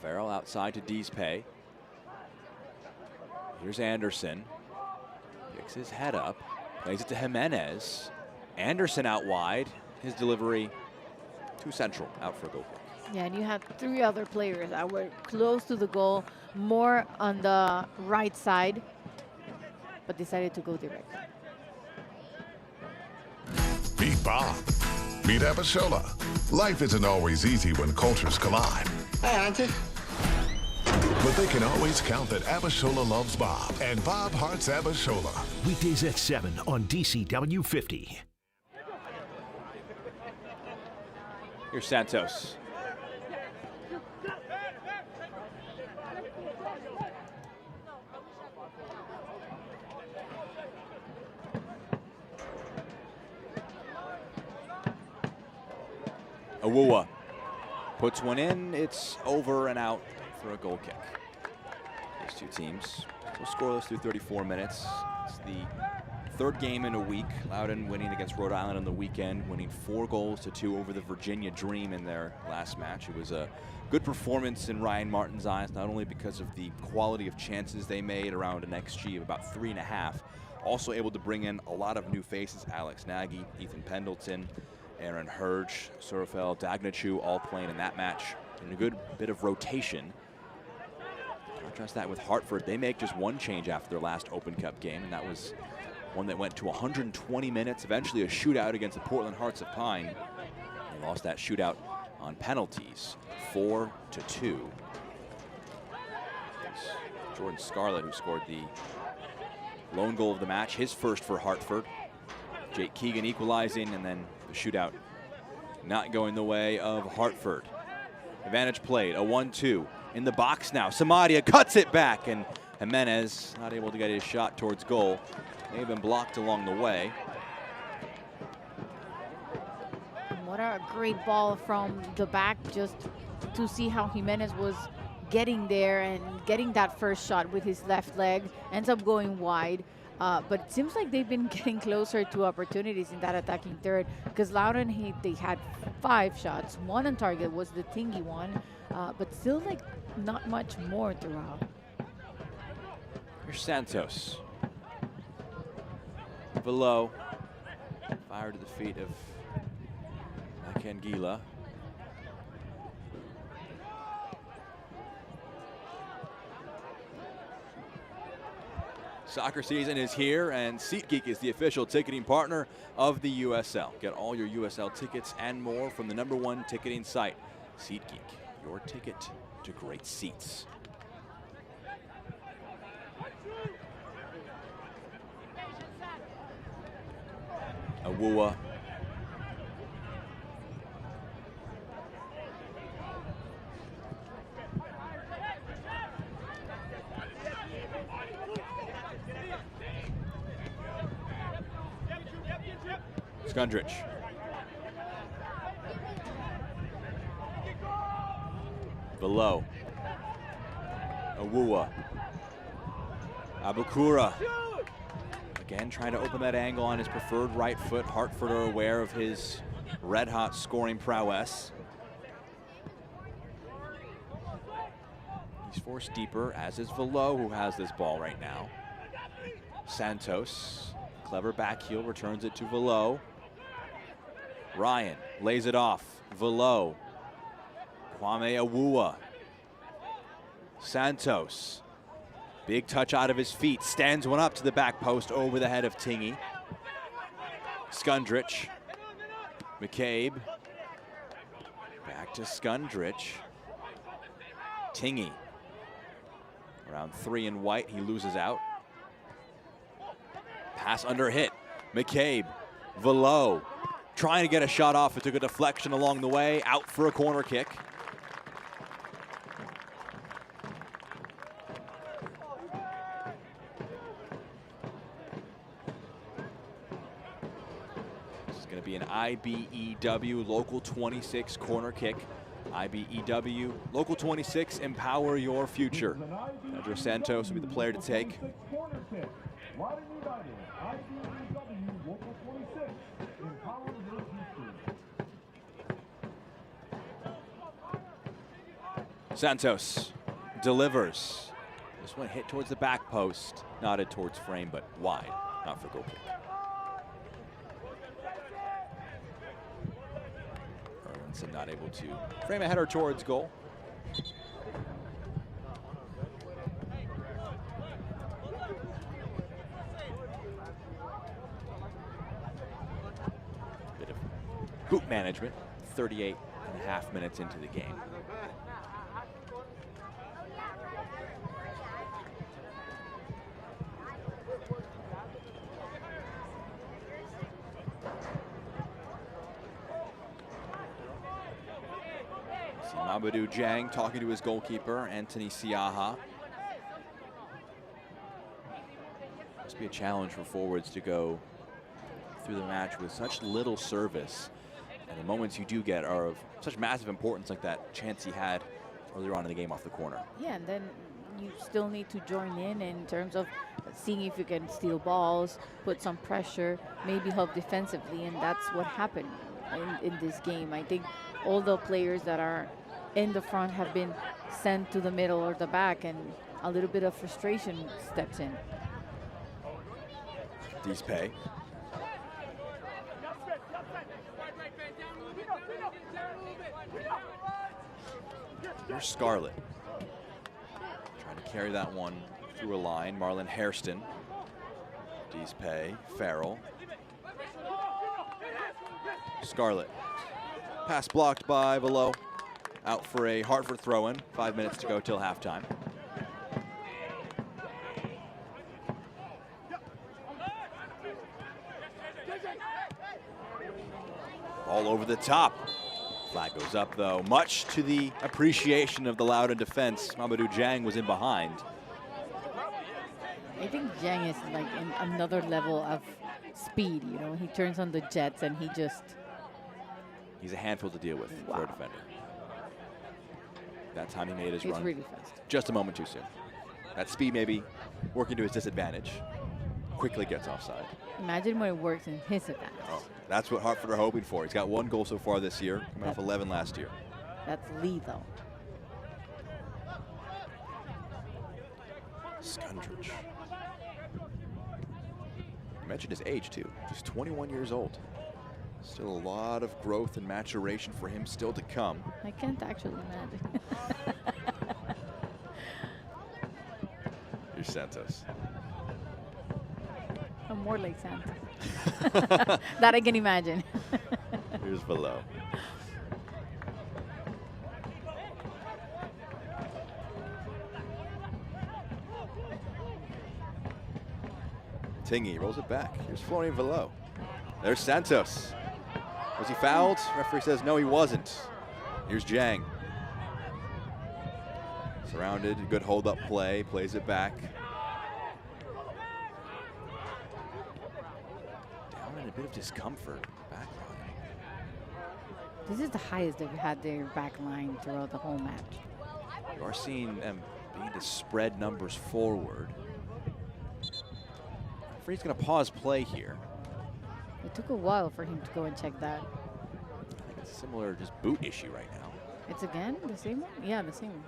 Farrell outside to Deespay. Here's Anderson. Picks his head up. Plays it to Jimenez. Anderson out wide. His delivery too central, out for a goal. Yeah, and you had 3 other players that were close to the goal, more on the right side, but decided to go direct. Meet Bob. Meet Abishola. Life isn't always easy when cultures collide. Hey, Auntie. But they can always count that Abishola loves Bob, and Bob hearts Abishola. Weekdays at 7 on DCW 50. Here's Santos. Awuwa puts one in. It's over and out for a goal kick. These two teams will scoreless through 34 minutes. It's the third game in a week. Loudoun winning against Rhode Island on the weekend, winning 4-2 over the Virginia Dream in their last match. It was a good performance in Ryan Martin's eyes, not only because of the quality of chances they made, around an XG of about 3.5, also able to bring in a lot of new faces: Alex Nagy, Ethan Pendleton, Aaron Hurge, Surafel Dagnachu, all playing in that match, and a good bit of rotation. Contrast that with Hartford. They make just one change after their last Open Cup game, and that was one that went to 120 minutes, eventually a shootout against the Portland Hearts of Pine. They lost that shootout on penalties, 4-2. Jordan Scarlett, who scored the lone goal of the match, his first for Hartford. Jake Keegan equalizing, and then the shootout not going the way of Hartford. Advantage played, a 1-2. In the box now, Samadia cuts it back, and Jimenez not able to get his shot towards goal. May have been blocked along the way. What a great ball from the back, just to see how Jimenez was getting there and getting that first shot with his left leg. Ends up going wide. But it seems like they've been getting closer to opportunities in that attacking third, because Loudoun, they had 5 shots. One on target was the Tingy one, but still like not much more throughout. Here's Santos. Below. Fire to the feet of Makangila. Soccer season is here, and SeatGeek is the official ticketing partner of the USL. Get all your USL tickets and more from the #1 ticketing site, SeatGeek, your ticket to great seats. Awuwa. Skundrich. Below. Awuwa. Abukura. Again, trying to open that angle on his preferred right foot. Hartford are aware of his red-hot scoring prowess. He's forced deeper, as is Velo, who has this ball right now. Santos, clever back heel, returns it to Velo. Ryan lays it off. Velo. Kwame Awuwa. Santos. Big touch out of his feet. Stands one up to the back post over the head of Tingy. Skundrich. McCabe. Back to Skundrich. Tingy. Around 3 in white. He loses out. Pass under hit. McCabe. Velo. Trying to get a shot off. It took a deflection along the way. Out for a corner kick. Going to be an IBEW Local 26 corner kick. IBEW Local 26, empower your future. Pedro Santos will be the player to take. Santos delivers. This one hit towards the back post, nodded towards frame, but wide, not for goal kick. Erlinson not able to frame a header towards goal. Bit of boot management, 38.5 minutes into the game. Abadou Jang talking to his goalkeeper, Anthony Siaha. Must be a challenge for forwards to go through the match with such little service And the moments you do get are of such massive importance, like that chance he had earlier on in the game off the corner. Yeah, and then you still need to join in terms of seeing if you can steal balls, put some pressure, maybe help defensively, and that's what happened in this game. I think all the players that are in the front have been sent to the middle or the back, and a little bit of frustration steps in. Dispay. Here's Scarlett. Trying to carry that one through a line. Marlon Hairston. Dispay. Farrell. Scarlett. Pass blocked by Velo. Out for a Hartford throw-in. 5 minutes to go till halftime. All over the top. Flag goes up, though. Much to the appreciation of the Loudoun defense, Mamadou Jang was in behind. I think Jang is like in another level of speed. You know, he turns on the jets and he just... He's a handful to deal with for a defender. That time he made his run. He's really fast. Just a moment too soon. That speed maybe working to his disadvantage. Quickly gets offside. Imagine when it works in his advantage. Oh, that's what Hartford are hoping for. He's got 1 goal so far this year, coming off 11 last year. That's lethal. Skundrich. You mentioned his age too. He's 21 years old. Still a lot of growth and maturation for him still to come. I can't actually imagine. Here's Santos. I'm more like Santa. That I can imagine. Here's Velo. Tingy rolls it back. Here's Florian Velo. There's Santos. Was he fouled? Referee says no, he wasn't. Here's Jang. Surrounded, good hold-up play, plays it back. Down in a bit of discomfort, back line. This is the highest they've had their back line throughout the whole match. You are seeing them beginning to spread numbers forward. Referee's going to pause play here. It took a while for him to go and check that. I think it's a similar just boot issue right now. It's again the same one? Yeah, the same one.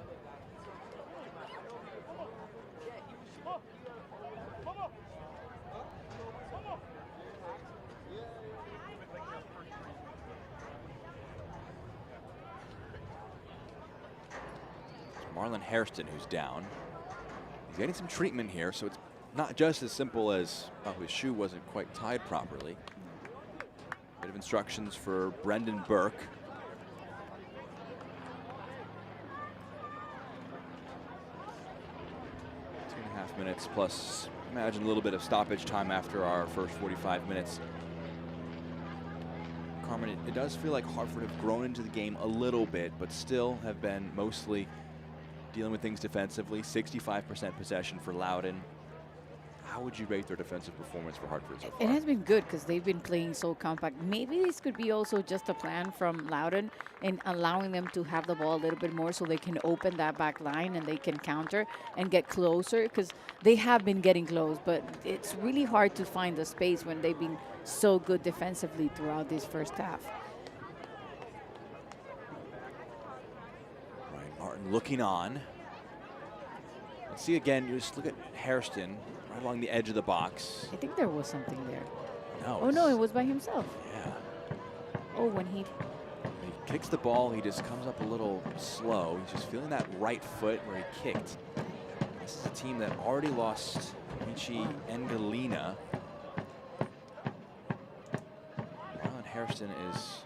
It's Marlon Hairston who's down. He's getting some treatment here, so it's not just as simple as his shoe wasn't quite tied properly. Bit of instructions for Brendan Burke. 2.5 minutes plus, imagine a little bit of stoppage time after our first 45 minutes. Carmen, it does feel like Hartford have grown into the game a little bit, but still have been mostly dealing with things defensively. 65% possession for Loudoun. How would you rate their defensive performance for Hartford so far? It has been good because they've been playing so compact. Maybe this could be also just a plan from Loudoun in allowing them to have the ball a little bit more so they can open that back line and they can counter and get closer, because they have been getting close, but it's really hard to find the space when they've been so good defensively throughout this first half. Ryan Martin looking on. Let's see again, you just look at Hairston right along the edge of the box. I think there was something there. No. Oh no, it was by himself. Yeah. Oh, when he kicks the ball, he just comes up a little slow. He's just feeling that right foot where he kicked. This is a team that already lost Michi Engalina. Marlon Hairston is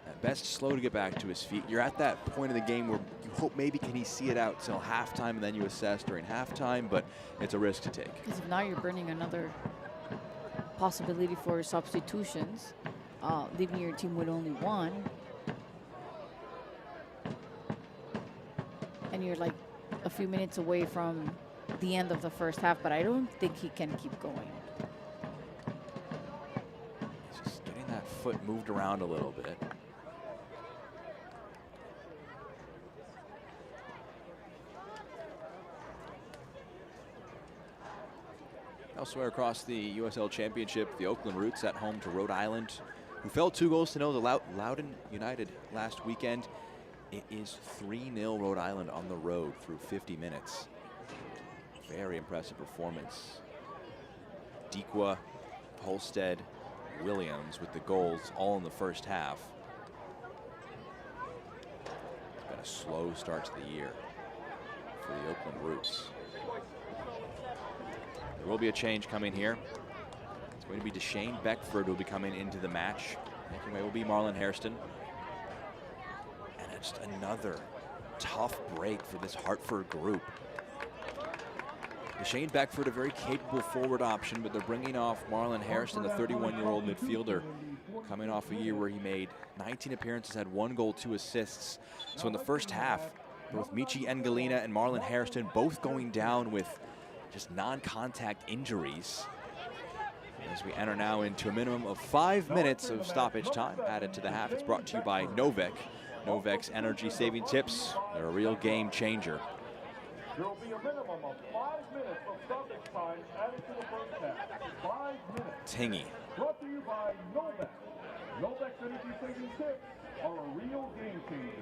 at best slow to get back to his feet. You're at that point of the game where you hope maybe can he see it out till halftime and then you assess during halftime, but it's a risk to take. Because if not, you're burning another possibility for substitutions, leaving your team with only one. And you're like a few minutes away from the end of the first half, but I don't think he can keep going. He's just getting that foot moved around a little bit. Elsewhere across the USL Championship, the Oakland Roots at home to Rhode Island, who fell 2-0 to Loudoun United last weekend. It is 3-0 Rhode Island on the road through 50 minutes. Very impressive performance. Dequa, Holstead, Williams with the goals all in the first half. It's been a slow start to the year for the Oakland Roots. There will be a change coming here. It's going to be Deshane Beckford who will be coming into the match. Making way will be Marlon Hairston. And it's another tough break for this Hartford group. Deshane Beckford, a very capable forward option, but they're bringing off Marlon Hairston, the 31-year-old midfielder, coming off a year where he made 19 appearances, had 1 goal, 2 assists. So in the first half, both Michi Engalina and Marlon Hairston both going down with just non-contact injuries. As we enter now into a minimum of 5 minutes of stoppage time added to the half. It's brought to you by Novec. Novec's energy saving tips, they're a real game changer. There will be a minimum of 5 minutes of stoppage time added to the first half. 5 minutes. Tingy. Brought to you by Novec. Novec's energy saving tips are a real game changer.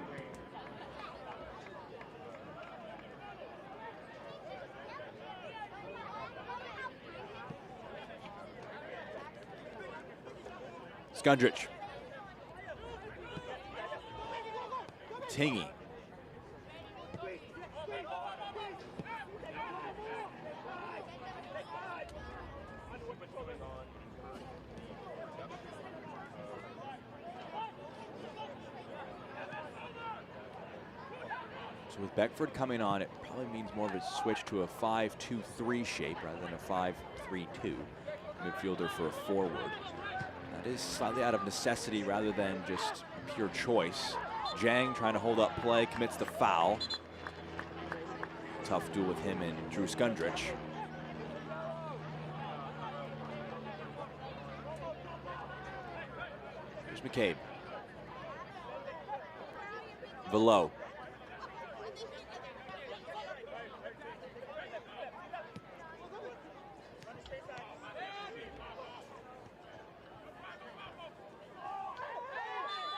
Skundrich. Tingy. So with Beckford coming on, it probably means more of a switch to a 5-2-3 shape rather than a 5-3-2. Midfielder for a forward. That is slightly out of necessity rather than just pure choice. Jang trying to hold up play, commits the foul. Tough duel with him and Drew Skundrich. Here's McCabe. Below.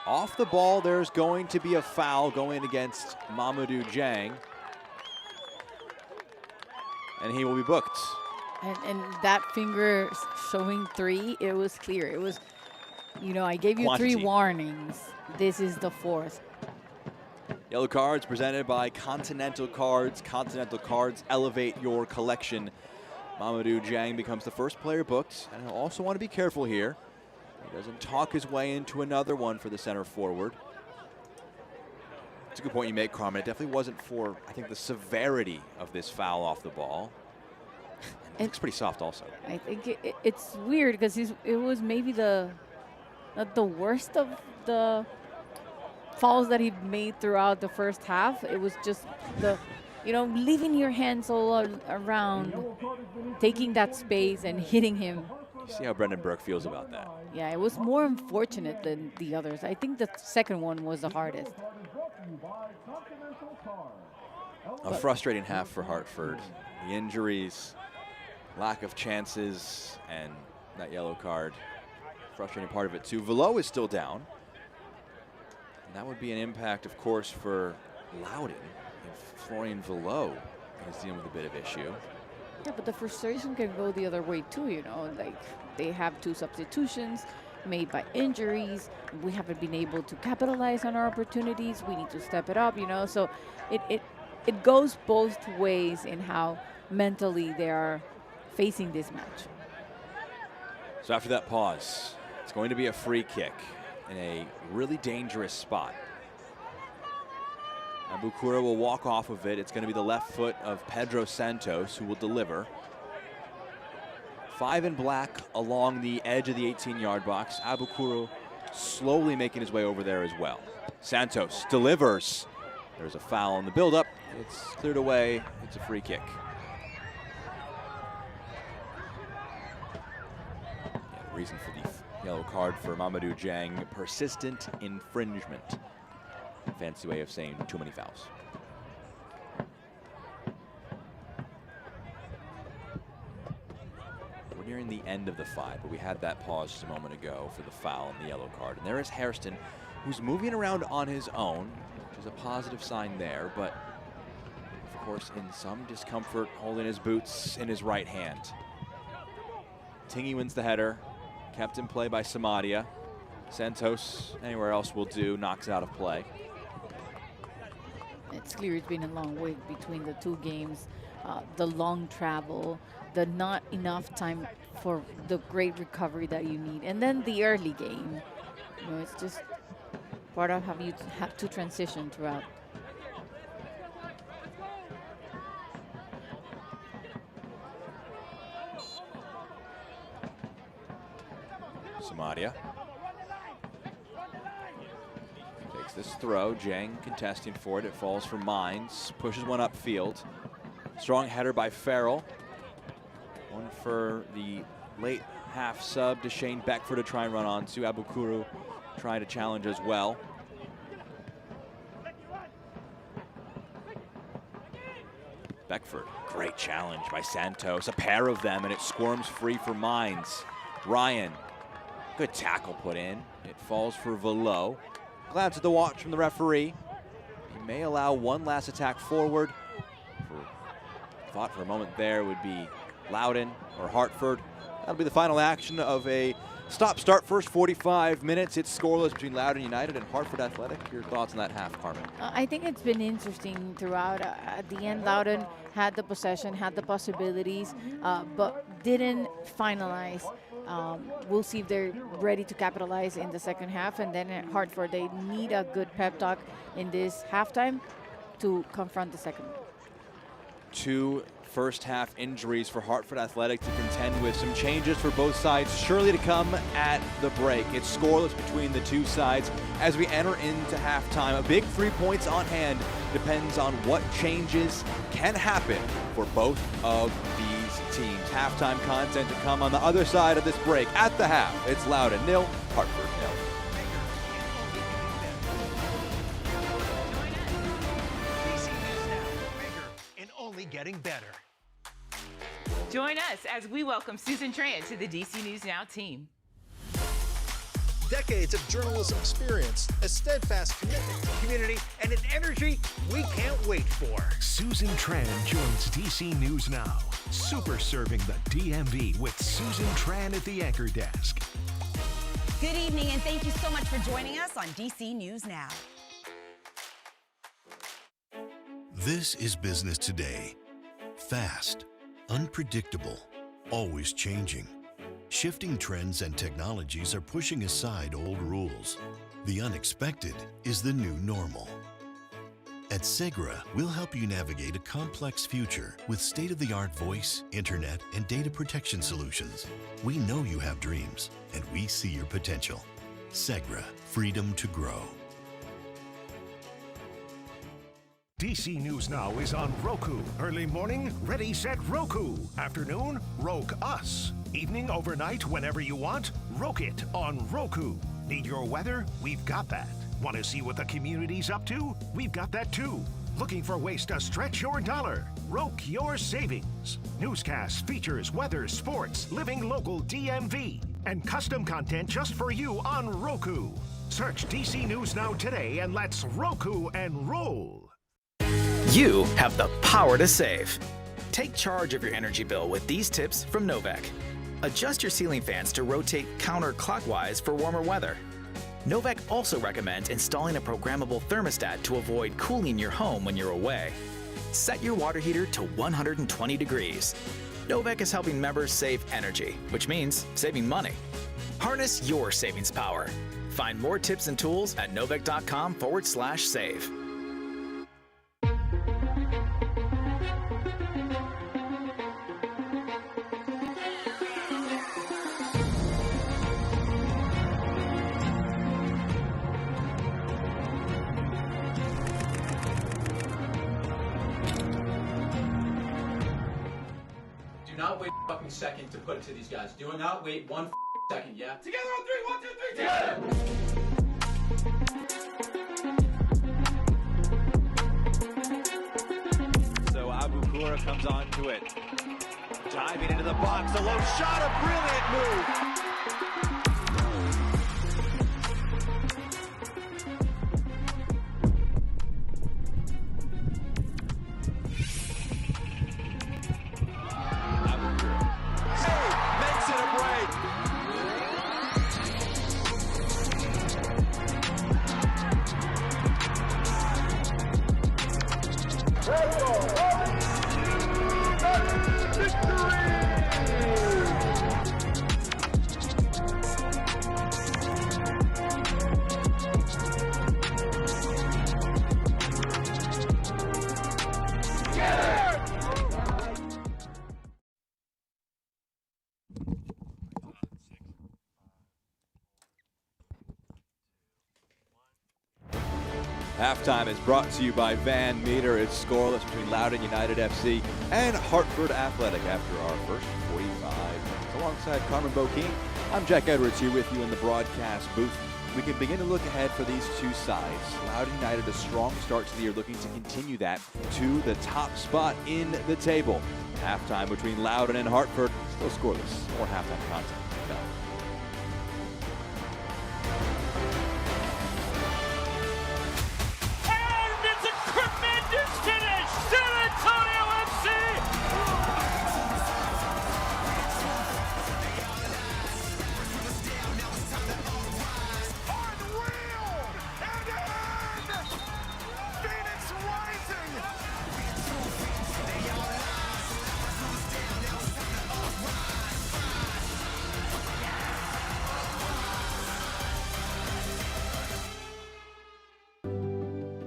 Off the ball, there's going to be a foul going against Mamadou Jang. And he will be booked. And that finger showing 3, it was clear. It was, you know, I gave you Quantity. 3 warnings. This is the 4th. Yellow cards presented by Continental Cards. Continental Cards elevate your collection. Mamadou Jang becomes the first player booked. And he'll also want to be careful here. He doesn't talk his way into another one for the center forward. It's a good point you make, Carmen. It definitely wasn't for, I think, the severity of this foul off the ball. And it looks pretty soft also. I think it's weird because it was maybe not the worst of the fouls that he made throughout the first half. It was just the, you know, leaving your hands all around, taking that space and hitting him. You see how Brendan Burke feels about that. Yeah, it was more unfortunate than the others. I think the second one was the hardest. A frustrating half for Hartford. The injuries, lack of chances, and that yellow card. Frustrating part of it too. Velo is still down. And that would be an impact, of course, for Loudoun. If Florian Velo is dealing with a bit of issue. Yeah, but the frustration can go the other way too, you know, like they have 2 substitutions made by injuries. We haven't been able to capitalize on our opportunities. We need to step it up, you know, so it goes both ways in how mentally they are facing this match. So after that pause, it's going to be a free kick in a really dangerous spot. Abukura will walk off of it. It's going to be the left foot of Pedro Santos who will deliver. 5 in black along the edge of the 18-yard box. Abukura slowly making his way over there as well. Santos delivers. There's a foul in the build-up. It's cleared away. It's a free kick. Yeah, the reason for the yellow card for Mamadou Dieng. Persistent infringement. Fancy way of saying too many fouls. We're nearing the end of the 5, but we had that pause just a moment ago for the foul and the yellow card. And there is Hairston, who's moving around on his own, which is a positive sign there, but of course in some discomfort holding his boots in his right hand. Tingy wins the header, kept in play by Samadia. Santos, anywhere else will do, knocks it out of play. It's clear it's been a long wait between the two games. The long travel, the not enough time for the great recovery that you need. And then the early game. You know, it's just part of how you have to transition throughout. Samadia takes this throw. Dieng contesting for it. It falls for Mines. Pushes one upfield. Strong header by Farrell. One for the late half sub to Shane Beckford to try and run on to. Abukuru trying to challenge as well. Beckford, great challenge by Santos. A pair of them and it squirms free for Mines. Ryan, good tackle put in. It falls for Velo. Glad to the watch from the referee. He may allow one last attack forward. Thought for a moment there would be Loudoun or Hartford. That'll be the final action of a stop-start first 45 minutes. It's scoreless between Loudoun United and Hartford Athletic. Your thoughts on that half, Carmen? I think it's been interesting throughout. At the end, Loudoun had the possession, had the possibilities, but didn't finalize. We'll see if they're ready to capitalize in the second half. And then at Hartford, they need a good pep talk in this halftime to confront the second. 2 first half injuries for Hartford Athletic to contend with. Some changes for both sides surely to come at the break. It's scoreless between the two sides as we enter into halftime. A big 3 points on hand depends on what changes can happen for both of these teams. Halftime content to come on the other side of this break. At the half, it's Loudoun 0, Hartford 0. Getting better. Join us as we welcome Susan Tran to the DC News Now team. Decades of journalism experience, a steadfast commitment to community, and an energy we can't wait for. Susan Tran joins DC News Now, super serving the DMV with Susan Tran at the anchor desk. Good evening, and thank you so much for joining us on DC News Now. This is business today. Fast, unpredictable, always changing. Shifting trends and technologies are pushing aside old rules. The unexpected is the new normal. At Segra, we'll help you navigate a complex future with state-of-the-art voice, internet, and data protection solutions. We know you have dreams, and we see your potential. Segra, freedom to grow. DC News Now is on Roku. Early morning, ready, set, Roku. Afternoon, Roke Us. Evening, overnight, whenever you want, Roke it on Roku. Need your weather? We've got that. Want to see what the community's up to? We've got that too. Looking for ways to stretch your dollar? Roke your savings. Newscasts, features, weather, sports, living local DMV, and custom content just for you on Roku. Search DC News Now today and let's Roku and roll. You have the power to save. Take charge of your energy bill with these tips from Novec. Adjust your ceiling fans to rotate counterclockwise for warmer weather. Novec also recommends installing a programmable thermostat to avoid cooling your home when you're away. Set your water heater to 120 degrees. Novec is helping members save energy, which means saving money. Harness your savings power. Find more tips and tools at novec.com/save. Do not wait a fucking second to put it to these guys. Do not wait 1 Second, yeah. Together on three. 1, 2, 3, together. So Abu Kura comes onto it. Diving into the box, a low shot, a brilliant move. Halftime is brought to you by Van Meter. It's scoreless between Loudoun United FC and Hartford Athletic after our first 45 minutes. Alongside Carmen Boking, I'm Jack Edwards here with you in the broadcast booth. We can begin to look ahead for these two sides. Loudoun United, a strong start to the year, looking to continue that to the top spot in the table. Halftime between Loudoun and Hartford, still scoreless. More halftime content to come.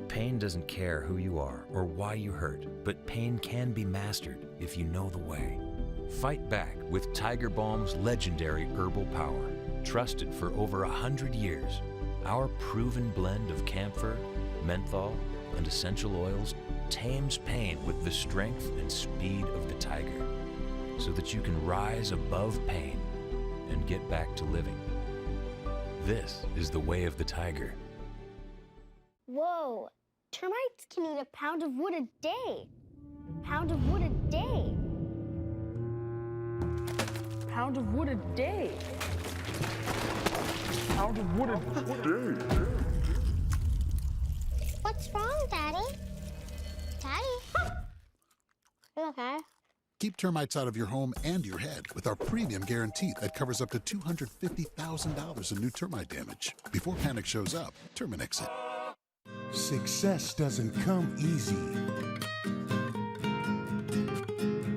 Pain doesn't care who you are or why you hurt, but pain can be mastered if you know the way. Fight back with Tiger Balm's legendary herbal power. Trusted for over 100 years, our proven blend of camphor, menthol, and essential oils tames pain with the strength and speed of the tiger, so that you can rise above pain and get back to living. This is the way of the tiger. Whoa! Termites can eat a pound of wood a day. Pound of wood a day. Pound of wood a day. Pound of wood a day. What's wrong, Daddy? Daddy? You okay? Keep termites out of your home and your head with our premium guarantee that covers up to $250,000 in new termite damage. Before panic shows up, Terminix it. Success doesn't come easy.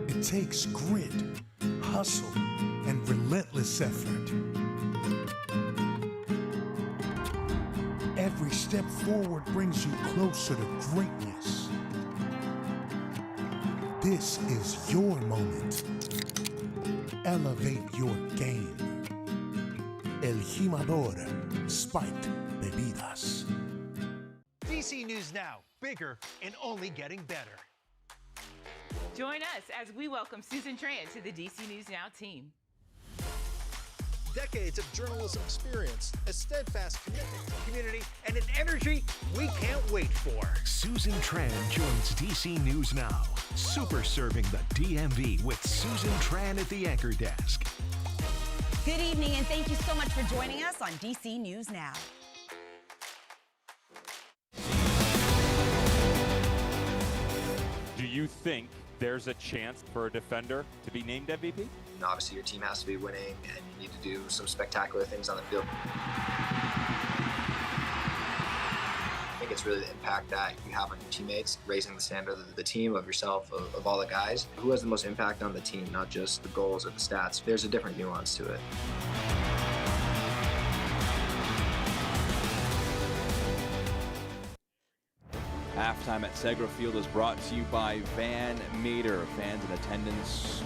It takes grit, hustle, and relentless effort. Every step forward brings you closer to greatness. This is your moment. Elevate your game. El Jimador, Spiked Bebidas. DC News Now, bigger and only getting better. Join us as we welcome Susan Tran to the DC News Now team. Decades of journalism experience, a steadfast commitment to community, and an energy we can't wait for. Susan Tran joins DC News Now, super serving the DMV with Susan Tran at the anchor desk. Good evening, and thank you so much for joining us on DC News Now. Do you think there's a chance for a defender to be named MVP? Obviously, your team has to be winning, and you need to do some spectacular things on the field. I think it's really the impact that you have on your teammates, raising the standard of the team, of yourself, of all the guys. Who has the most impact on the team, not just the goals or the stats? There's a different nuance to it. Halftime at Segra Field is brought to you by Van Meter. Fans in attendance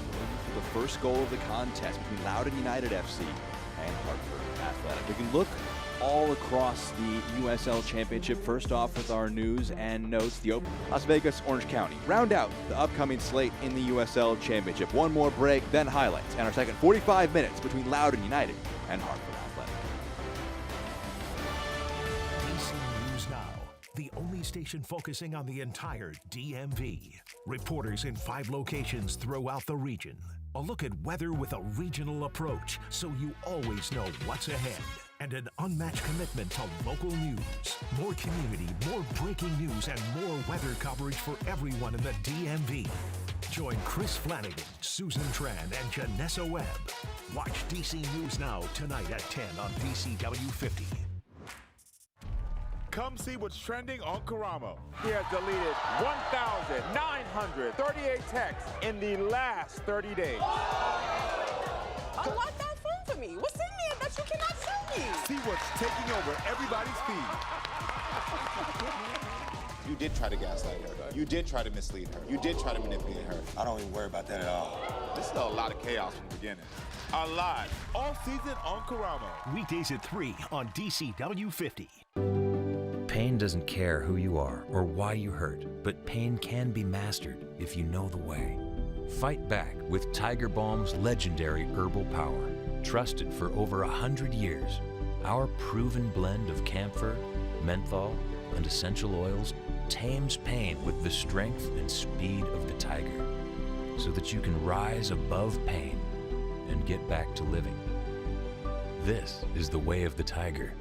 for the first goal of the contest between Loudoun United FC and Hartford Athletic. We can look all across the USL Championship. First off with our news and notes, the Las Vegas, Orange County round out the upcoming slate in the USL Championship. One more break, then highlights, and our second 45 minutes between Loudoun United and Hartford Athletic. DC News Now, the only station focusing on the entire DMV. Reporters in 5 locations throughout the region. A look at weather with a regional approach, so you always know what's ahead. And an unmatched commitment to local news. More community, more breaking news, and more weather coverage for everyone in the DMV. Join Chris Flanagan, Susan Tran, and Janessa Webb. Watch DC News Now tonight at 10 on DCW 50. Come see what's trending on Karamo. He has deleted 1,938 texts in the last 30 days. Unlock that phone for me. What's in there that you cannot show me? See what's taking over everybody's feed. You did try to gaslight her. You did try to mislead her. You did try to manipulate her. I don't even worry about that at all. This is a lot of chaos from the beginning. A lot. All season on Karamo. Weekdays at 3 on DCW 50. Pain doesn't care who you are or why you hurt, but pain can be mastered if you know the way. Fight back with Tiger Balm's legendary herbal power. Trusted for over 100 years, our proven blend of camphor, menthol, and essential oils tames pain with the strength and speed of the tiger, so that you can rise above pain and get back to living. This is the way of the tiger.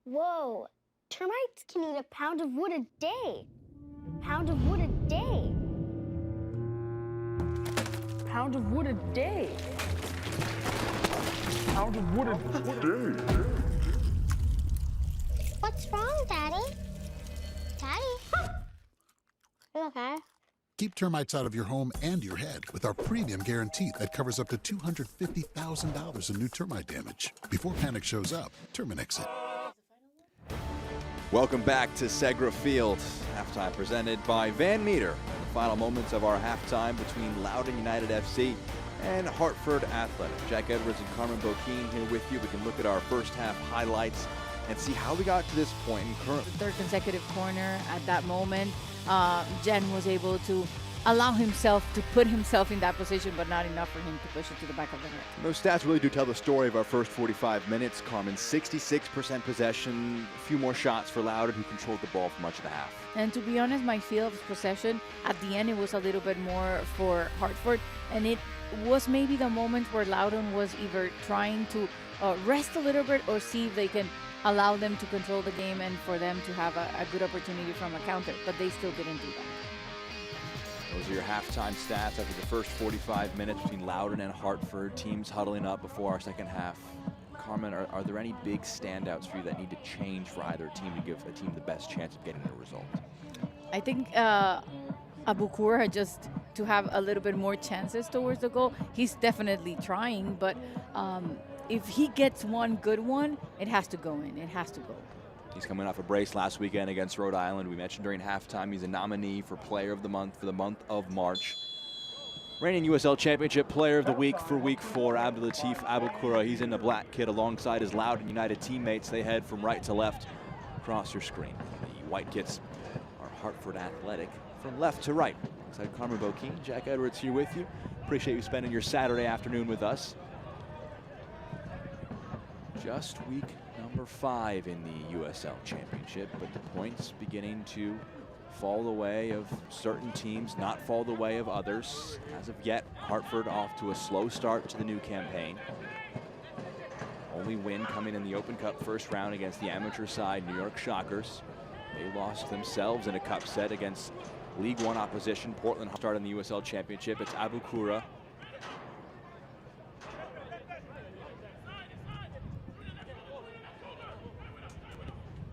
Whoa, termites can eat a pound of wood a day. Pound of wood a day. Pound of wood a day. Pound of wood a day. What's wrong, Daddy? Daddy? You okay? Keep termites out of your home and your head with our premium guarantee that covers up to $250,000 in new termite damage. Before panic shows up, Terminix it. Welcome back to Segra Field. Halftime presented by Van Meter. The final moments of our halftime between Loudoun United FC and Hartford Athletic. Jack Edwards and Carmen Boquin here with you. We can look at our first half highlights and see how we got to this point. Currently, third consecutive corner at that moment. Jen was able to allow himself to put himself in that position, but not enough for him to push it to the back of the net. Those stats really do tell the story of our first 45 minutes. Carmen, 66% possession, a few more shots for Loudoun, who controlled the ball for much of the half. And to be honest, my feel of possession, at the end, it was a little bit more for Hartford. And it was maybe the moment where Loudoun was either trying to rest a little bit or see if they can allow them to control the game and for them to have a good opportunity from a counter. But they still didn't do that. Those are your halftime stats after the first 45 minutes between Loudoun and Hartford. Teams huddling up before our second half. Carmen, are there any big standouts for you that need to change for either team to give a team the best chance of getting a result? I think Abukura, just to have a little bit more chances towards the goal. He's definitely trying, but if he gets one good one, it has to go in. It has to go. He's coming off a brace last weekend against Rhode Island. We mentioned during halftime he's a nominee for Player of the Month for the month of March. Reigning USL Championship Player of the Week for Week 4, Abdulatif Abukura. He's in the black kit alongside his Loudoun United teammates. They head from right to left across your screen. The white kits are Hartford Athletic from left to right. Alongside Carmen Boquin, Jack Edwards here with you. Appreciate you spending your Saturday afternoon with us. Just week number 5 in the USL Championship, but the points beginning to fall the way of certain teams, not fall the way of others. As of yet, Hartford off to a slow start to the new campaign. Only win coming in the Open Cup first round against the amateur side, New York Shockers. They lost themselves in a cup set against League One opposition. Portland started in the USL Championship. It's Abukura.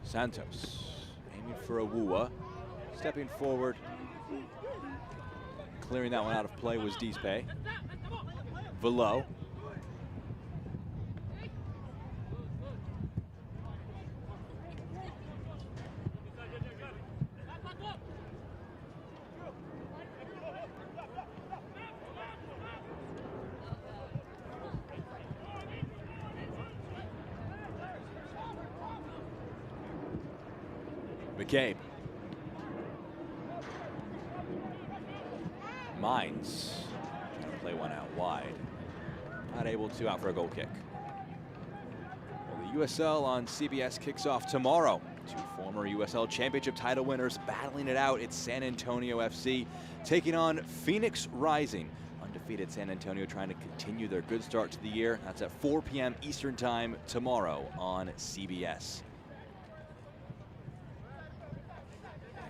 Santos aiming for a Wua. Stepping forward. Clearing that one out of play was Dispe. Velo. McCabe. Mines trying to play one out wide. Not able to, out for a goal kick. Well, the USL on CBS kicks off tomorrow. Two former USL Championship title winners battling it out. It's San Antonio FC taking on Phoenix Rising. Undefeated San Antonio trying to continue their good start to the year. That's at 4 p.m. Eastern Time tomorrow on CBS.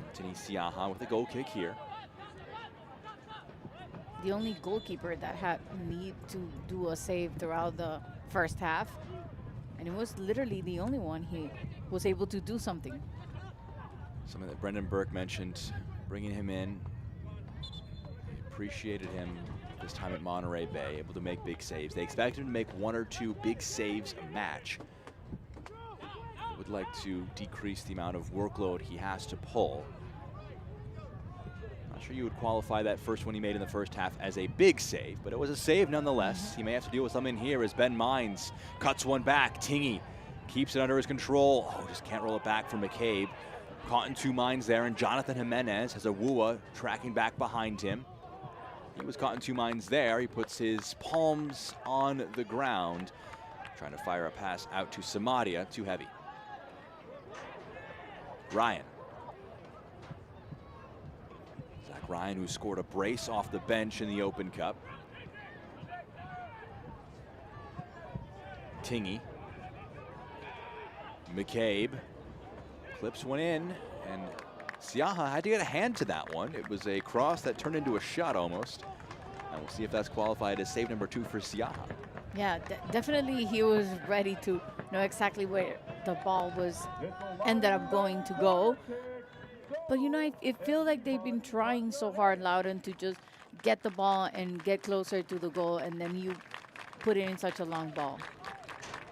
Anthony Siaha with a goal kick here. The only goalkeeper that had need to do a save throughout the first half. And it was literally the only one he was able to do something. Something that Brendan Burke mentioned, bringing him in. They appreciated him this time at Monterey Bay, able to make big saves. They expect him to make 1 or 2 big saves a match. They would like to decrease the amount of workload he has to pull. Not sure you would qualify that first one he made in the first half as a big save, but it was a save nonetheless. He may have to deal with something here as Ben Mines cuts one back. Tingy keeps it under his control. Oh, just can't roll it back for McCabe. Caught in 2 minds there, and Jonathan Jimenez has a Wua tracking back behind him. He was caught in 2 minds there. He puts his palms on the ground, trying to fire a pass out to Samadia, too heavy. Ryan. Zach Ryan, who scored a brace off the bench in the Open Cup. Tingy. McCabe clips one in, and Siaha had to get a hand to that one. It was a cross that turned into a shot almost. And we'll see if that's qualified as save number 2 for Siaha. Yeah, definitely he was ready to know exactly where the ball was ended up going to go. But you know, it feels like they've been trying so hard, Loudoun, to just get the ball and get closer to the goal, and then you put it in such a long ball.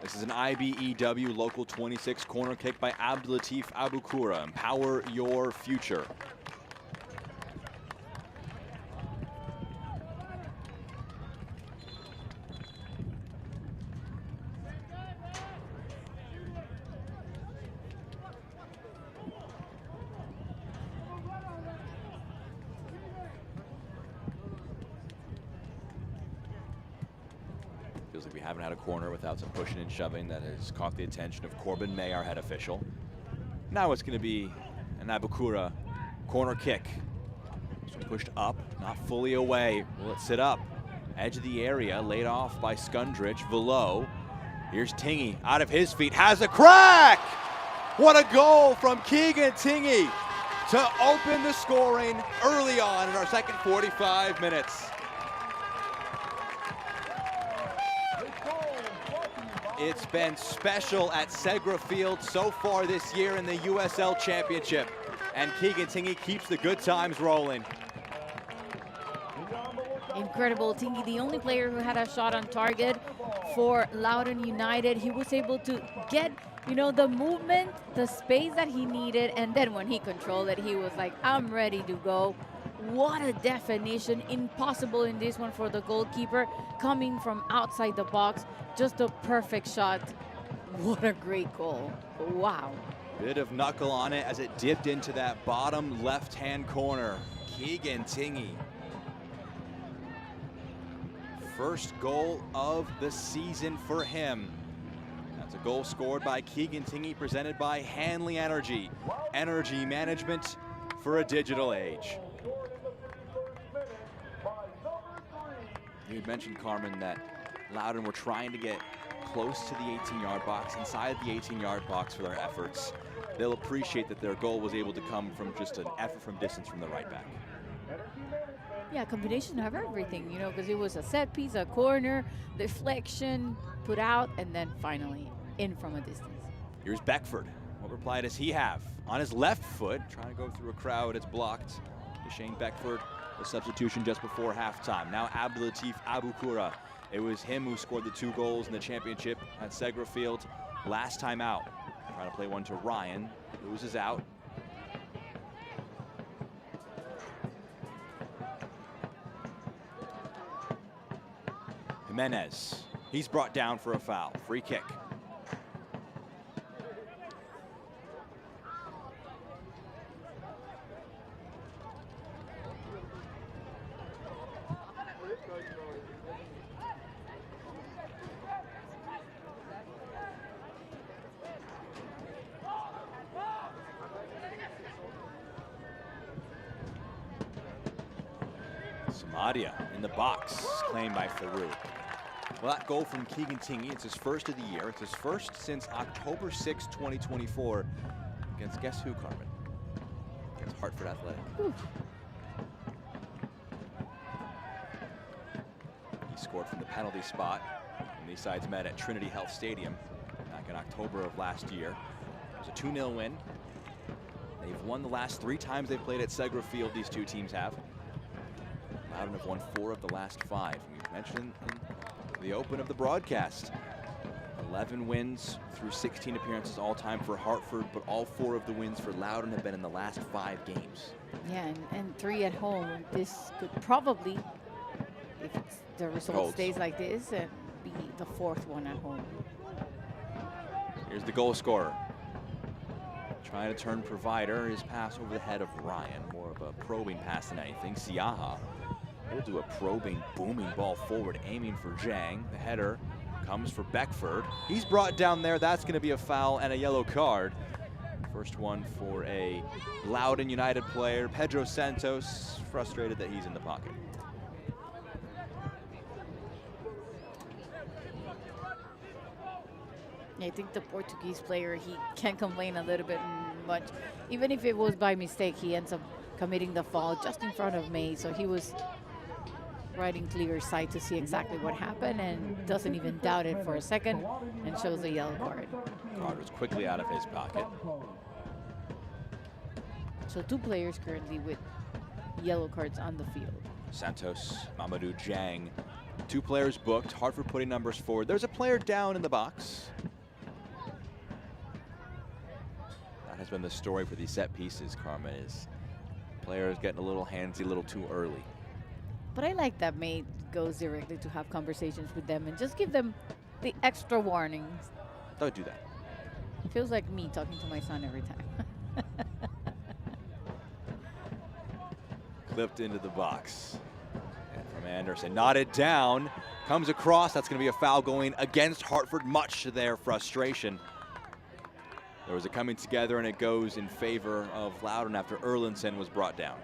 This is an IBEW Local 26 corner kick by Abdulatif Abukura. Empower your future. Feels like we haven't had a corner without some pushing and shoving that has caught the attention of Corbin May, our head official. Now it's going to be an Abukura corner kick. So pushed up, not fully away. Will it sit up? Edge of the area, laid off by Skundrich. Below. Here's Tingy, out of his feet, has a crack! What a goal from Keegan Tingy to open the scoring early on in our second 45 minutes. It's been special at Segra Field so far this year in the USL Championship. And Keegan Tingy keeps the good times rolling. Incredible. Tingy, the only player who had a shot on target for Loudoun United. He was able to get, you know, the movement, the space that he needed. And then when he controlled it, he was like, I'm ready to go. What a definition. Impossible in this one for the goalkeeper. Coming from outside the box. Just a perfect shot. What a great goal. Wow. Bit of knuckle on it as it dipped into that bottom left-hand corner. Keegan Tingy. First goal of the season for him. That's a goal scored by Keegan Tingy, presented by Hanley Energy. Energy management for a digital age. You had mentioned, Carmen, that Loudoun were trying to get close to the 18-yard box, inside the 18-yard box for their efforts. They'll appreciate that their goal was able to come from just an effort from distance from the right back. Yeah, combination of everything, you know, because it was a set piece, a corner, deflection, put out, and then finally in from a distance. Here's Beckford. What reply does he have? On his left foot, trying to go through a crowd, it's blocked. Shane Beckford, the substitution just before halftime. Now Abdulatif Abukura. It was him who scored the 2 goals in the championship at Segra Field last time out. Trying to play one to Ryan, loses out. Jimenez, he's brought down for a foul. Free kick. Samadia in the box, claimed by Farouk. Well, that goal from Keegan Tingy, it's his first of the year. It's his first since October 6, 2024, against guess who, Carmen? Against Hartford Athletic. Ooh. He scored from the penalty spot when these sides met at Trinity Health Stadium back in October of last year. It was a 2-0 win. They've won the last 3 times they've played at Segra Field, these two teams have. Loudoun have won 4 of the last 5. We mentioned in the open of the broadcast. 11 wins through 16 appearances all time for Hartford, but all 4 of the wins for Loudoun have been in the last 5 games. Yeah, and 3 at home. This could probably, if the result stays like this, be the 4th one at home. Here's the goal scorer. Trying to turn provider. His pass over the head of Ryan. More of a probing pass than anything. Siaha will do a probing, booming ball forward, aiming for Jang. The header comes for Beckford. He's brought down there. That's going to be a foul and a yellow card. First one for a Loudoun United player. Pedro Santos, frustrated that he's in the pocket. I think the Portuguese player, he can complain a little bit much. Even if it was by mistake, he ends up committing the foul just in front of May. So he was right in clear sight to see exactly what happened and doesn't even doubt it for a second and shows a yellow card. Card was quickly out of his pocket. So 2 players currently with yellow cards on the field. Santos, Mamadou Jang. 2 players booked. Hartford putting numbers forward. There's a player down in the box. That has been the story for these set pieces, Carmen, is players getting a little handsy a little too early. But I like that May goes directly to have conversations with them and just give them the extra warnings. Don't do that. It feels like me talking to my son every time. Clipped into the box. And from Anderson, knotted down, comes across. That's going to be a foul going against Hartford, much to their frustration. There was a coming together, and it goes in favor of Loudoun after Erlinson was brought down.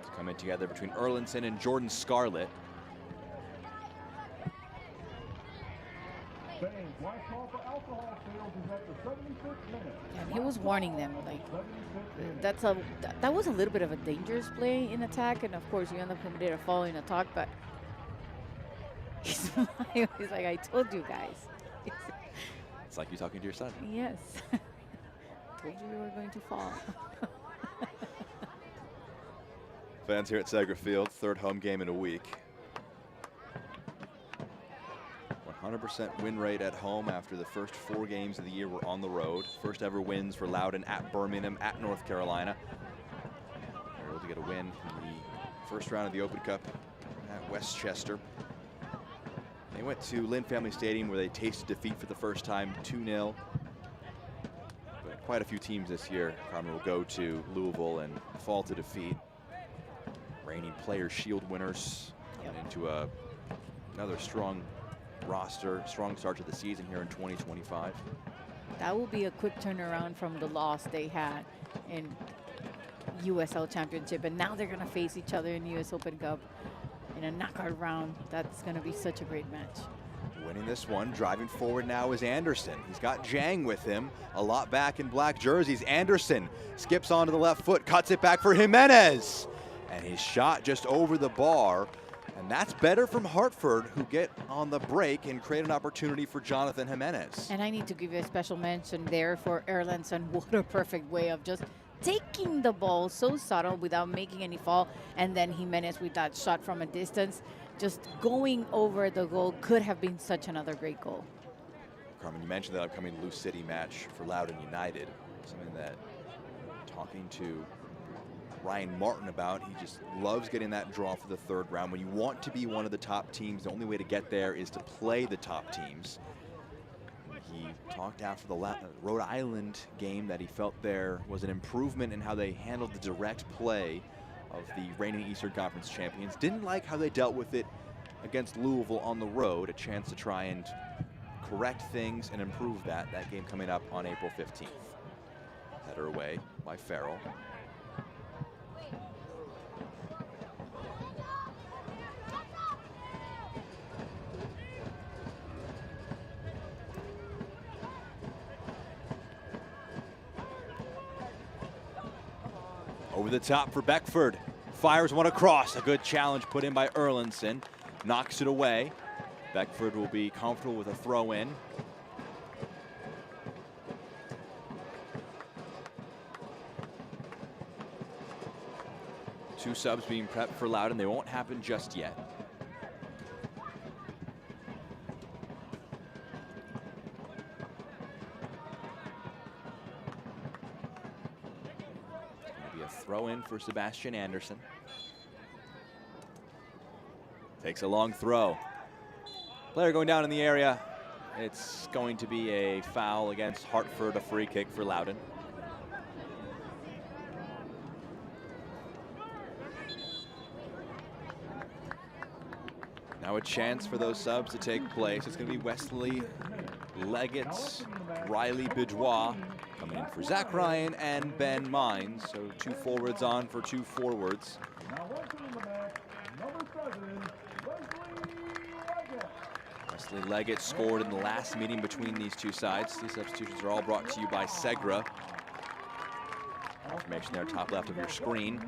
It's coming together between Erlinson and Jordan Scarlett. And he was warning them, like that was a little bit of a dangerous play in attack, and of course you end up committing a foul in attack. But he's like, I told you guys. It's like you talking to your son. Yes. Told you were going to fall. Fans here at Segra Field, 3rd home game in a week. 100% win rate at home after the first 4 games of the year were on the road. First ever wins for Loudoun at Birmingham, at North Carolina. They were able to get a win in the first round of the Open Cup at Westchester. They went to Lynn Family Stadium where they tasted defeat for the first time, 2-0. But quite a few teams this year, Carmen, will go to Louisville and fall to defeat. Reigning Players' Shield winners into another strong roster, strong start to the season here in 2025. That will be a quick turnaround from the loss they had in USL Championship, and now they're going to face each other in the US Open Cup in a knockout round. That's going to be such a great match. Winning this one, driving forward now is Anderson. He's got Jang with him, a lot back in black jerseys. Anderson skips onto the left foot, cuts it back for Jimenez, and his shot just over the bar. And that's better from Hartford, who get on the break and create an opportunity for Jonathan Jimenez. And I need to give you a special mention there for Erlinson. What a perfect way of just taking the ball so subtle without making any fall. And then Jimenez with that shot from a distance, just going over the goal. Could have been such another great goal. Carmen, you mentioned that upcoming Lou City match for Loudoun United. Something that talking to Ryan Martin about. He just loves getting that draw for the 3rd round. When you want to be one of the top teams, the only way to get there is to play the top teams. He talked after the Rhode Island game that he felt there was an improvement in how they handled the direct play of the reigning Eastern Conference champions. Didn't like how they dealt with it against Louisville on the road. A chance to try and correct things and improve that. That game coming up on April 15th. Header away by Farrell. Over the top for Beckford. Fires one across. A good challenge put in by Erlandson. Knocks it away. Beckford will be comfortable with a throw in. Two subs being prepped for Loudoun. They won't happen just yet. Maybe a throw in for Sebastian Anderson. Takes a long throw. Player going down in the area. It's going to be a foul against Hartford, a free kick for Loudoun. Now a chance for those subs to take place. It's going to be Wesley Leggett, Riley Bidois coming in for Zach Ryan and Ben Mines. So 2 forwards on for 2 forwards. Wesley Leggett scored in the last meeting between these two sides. These substitutions are all brought to you by Segra. Information there, top left of your screen.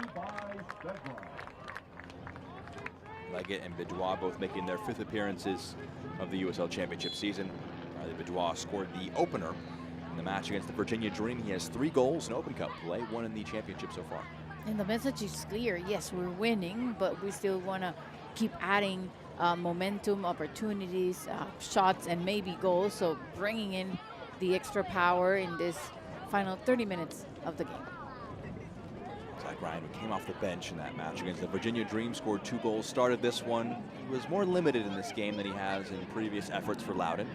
Leggett and Bidois both making their 5th appearances of the USL Championship season. Riley Bidois scored the opener in the match against the Virginia Dream. He has 3 goals in Open Cup play, 1 in the championship so far. And the message is clear. Yes, we're winning, but we still want to keep adding momentum, opportunities, shots, and maybe goals. So bringing in the extra power in this final 30 minutes of the game. Zach Ryan, who came off the bench in that match against the Virginia Dream, scored 2 goals, started this one. He was more limited in this game than he has in previous efforts for Loudoun.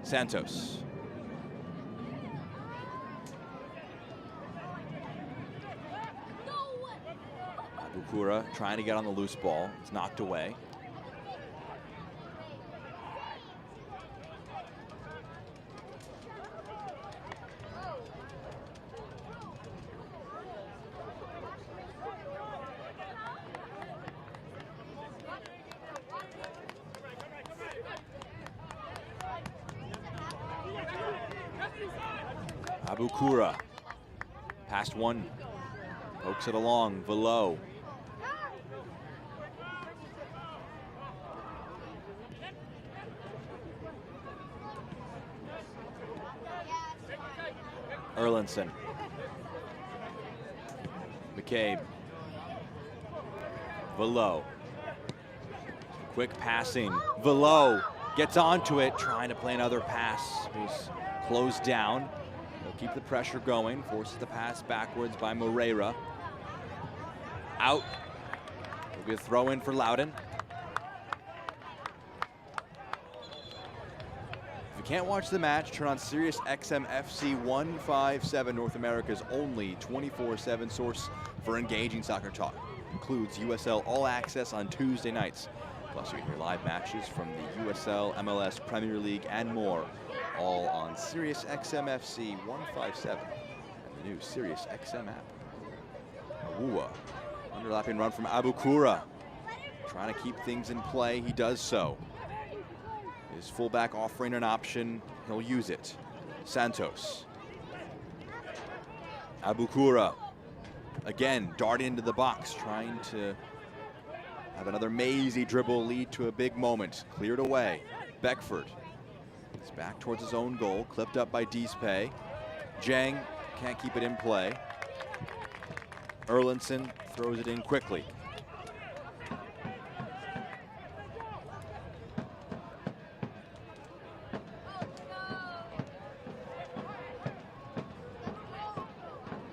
Santos. Abukura trying to get on the loose ball. It's knocked away. Abukura, past one, pokes it along, below. Erlandson. McCabe. Below. Quick passing. Below gets onto it, trying to play another pass. He's closed down. He'll keep the pressure going. Forces the pass backwards by Moreira. Out. Will be a throw in for Loudoun. If you can't watch the match, turn on Sirius XM FC 157, North America's only 24/7 source for engaging soccer talk. Includes USL All Access on Tuesday nights. Plus you can hear live matches from the USL, MLS, Premier League, and more. All on Sirius XM FC 157 and the new Sirius XM app. Awuah, underlapping run from Abukura. Trying to keep things in play, he does so. His fullback offering an option, he'll use it. Santos. Abukura, again, darting into the box, trying to have another mazy dribble lead to a big moment. Cleared away. Beckford is back towards his own goal, clipped up by Dispe. Jang can't keep it in play. Erlandson throws it in quickly.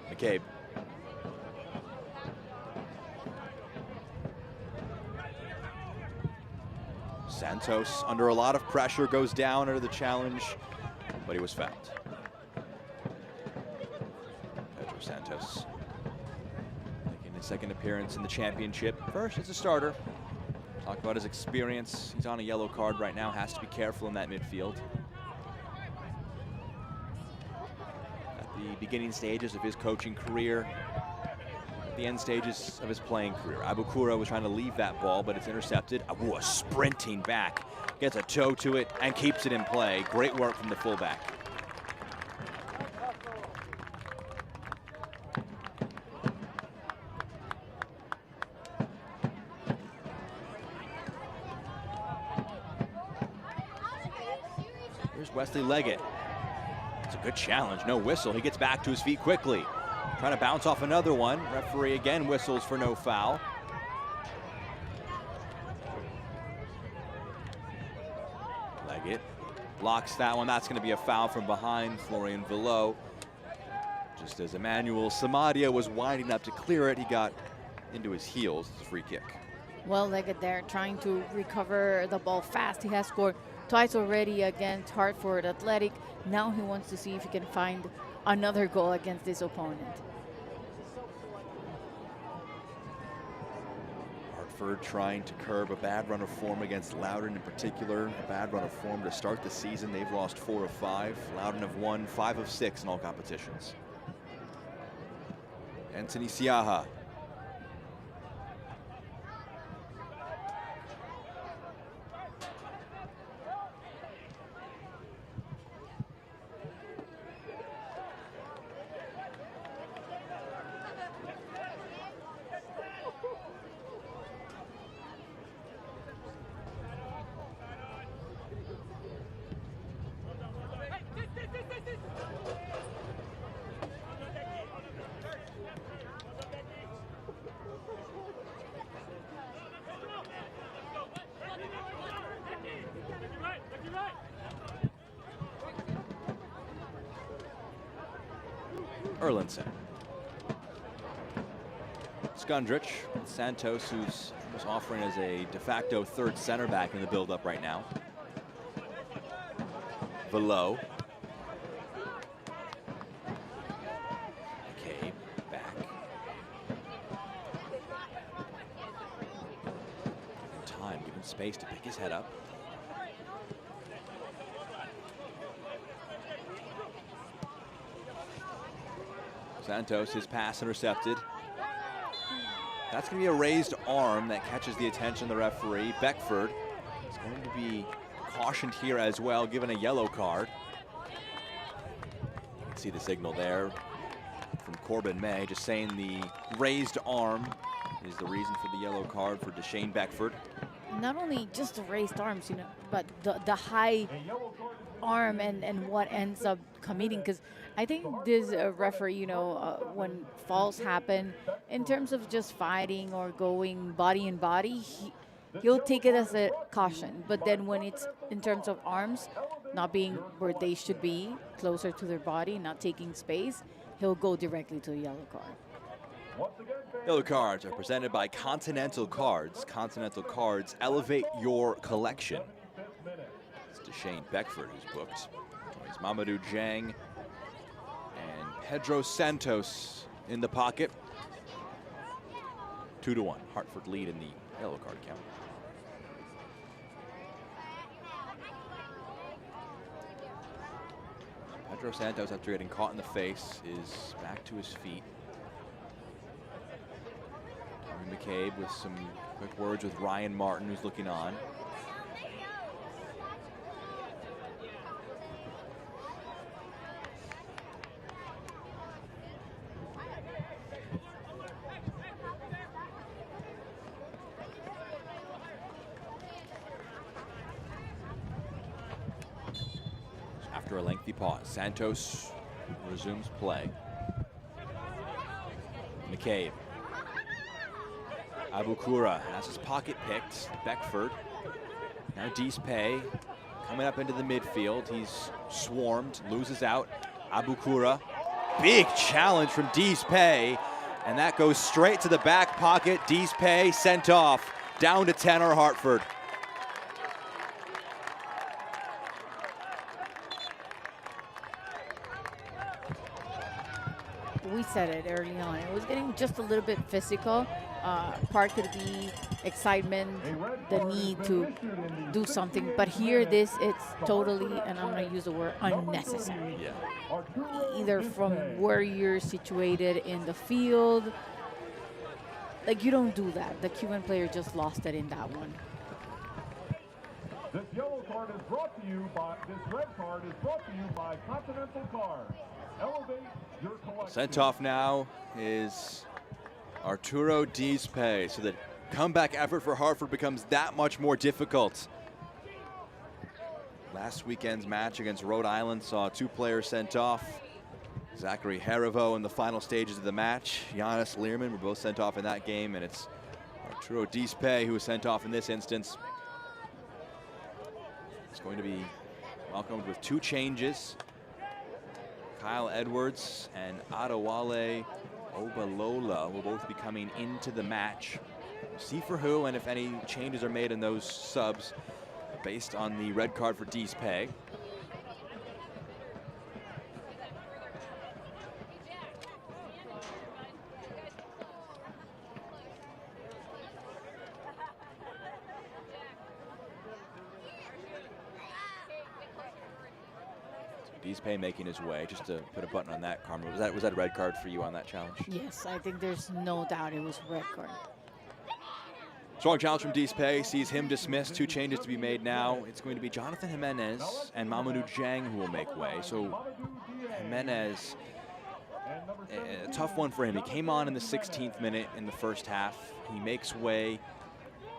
McCabe. Santos under a lot of pressure, goes down under the challenge, but he was fouled. Pedro Santos making his 2nd appearance in the championship. First as a starter. Talk about his experience. He's on a yellow card right now, has to be careful in that midfield. At the beginning stages of his coaching career, the end stages of his playing career. Abukura was trying to leave that ball, but it's intercepted. Awuah sprinting back, gets a toe to it, and keeps it in play. Great work from the fullback. Wesley Leggett. It's a good challenge, no whistle. He gets back to his feet quickly. Trying to bounce off another one. Referee again whistles for no foul. Leggett blocks that one. That's going to be a foul from behind Florian Villot. Just as Emmanuel Samadia was winding up to clear it, he got into his heels. It's a free kick. Well, Leggett there trying to recover the ball fast. He has scored twice already against Hartford Athletic. Now he wants to see if he can find another goal against this opponent. Hartford trying to curb a bad run of form against Loudoun in particular. A bad run of form to start the season. They've lost 4 of 5. Loudoun have won 5 of 6 in all competitions. Anthony Siaha. Erlinson. Skundrich, Santos, who's offering as a de facto third center back in the build-up right now. Villot. McCabe back. Given time, given space to pick his head up. Santos, his pass intercepted. That's going to be a raised arm that catches the attention of the referee. Beckford is going to be cautioned here as well, given a yellow card. You can see the signal there from Corbin May, just saying the raised arm is the reason for the yellow card for Deshane Beckford. Not only just the raised arms, you know, but the high arm and what ends up committing, because I think this referee, you know, when falls happen, in terms of just fighting or going body in body, he'll take it as a caution. But then when it's in terms of arms not being where they should be, closer to their body, not taking space, he'll go directly to a yellow card. Yellow cards are presented by Continental Cards. Continental Cards elevate your collection. It's Deshane Beckford who's booked. It's Mamadou Jang and Pedro Santos in the pocket. 2-1. Hartford lead in the yellow card count. Pedro Santos, after getting caught in the face, is back to his feet. McCabe with some quick words with Ryan Martin, who's looking on. After a lengthy pause, Santos resumes play. McCabe. Abukura has his pocket picked. Beckford. Now Dispay coming up into the midfield. He's swarmed, loses out. Abukura. Big challenge from Dispay. And that goes straight to the back pocket. Dispay sent off. Down to 10 or Hartford. We said it early on. It was getting just a little bit physical. Part could be excitement, the need to do something. But here, it's totally, and I'm going to use the word, unnecessary. Yeah. Either from where you're situated in the field. Like, you don't do that. The Cuban player just lost it in that one. This yellow card is brought to you by, this red card is brought to you by Continental Cards. Elevate your collection. Sent off now is Arturo Dispay. So the comeback effort for Hartford becomes that much more difficult. Last weekend's match against Rhode Island saw 2 players sent off. Zachary Harivo in the final stages of the match. Giannis Learman were both sent off in that game, and it's Arturo Dispe who was sent off in this instance. It's going to be welcomed with 2 changes. Kyle Edwards and Adewale Obalola will both be coming into the match. We'll see for who and if any changes are made in those subs based on the red card for Dispe. Dispe making his way. Just to put a button on that, Carmen, was that a red card for you on that challenge? Yes, I think there's no doubt it was red card. Strong challenge from Dispe, sees him dismissed. 2 changes to be made now. It's going to be Jonathan Jimenez and Mamadou Dieng who will make way. So Jimenez, a tough one for him. He came on in the 16th minute in the first half. He makes way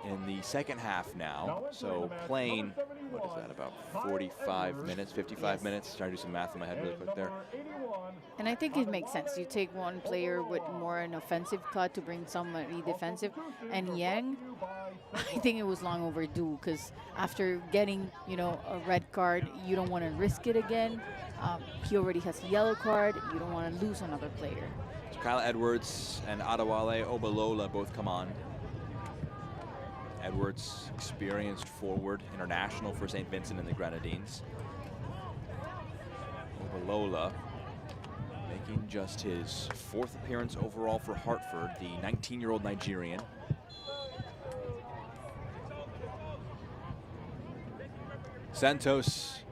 in the second half now. So playing, what is that, about 45 minutes, 55 minutes? Trying to do some math in my head really quick there. And I think it makes sense. You take one player with more an offensive cut to bring somebody defensive. And Yang, I think it was long overdue, because after getting, you know, a red card, you don't want to risk it again. He already has a yellow card. You don't want to lose another player. So Kyle Edwards and Adewale Obalola both come on. Edwards, experienced forward, international for St. Vincent and the Grenadines. Obalola making just his 4th appearance overall for Hartford, the 19-year-old Nigerian. Santos.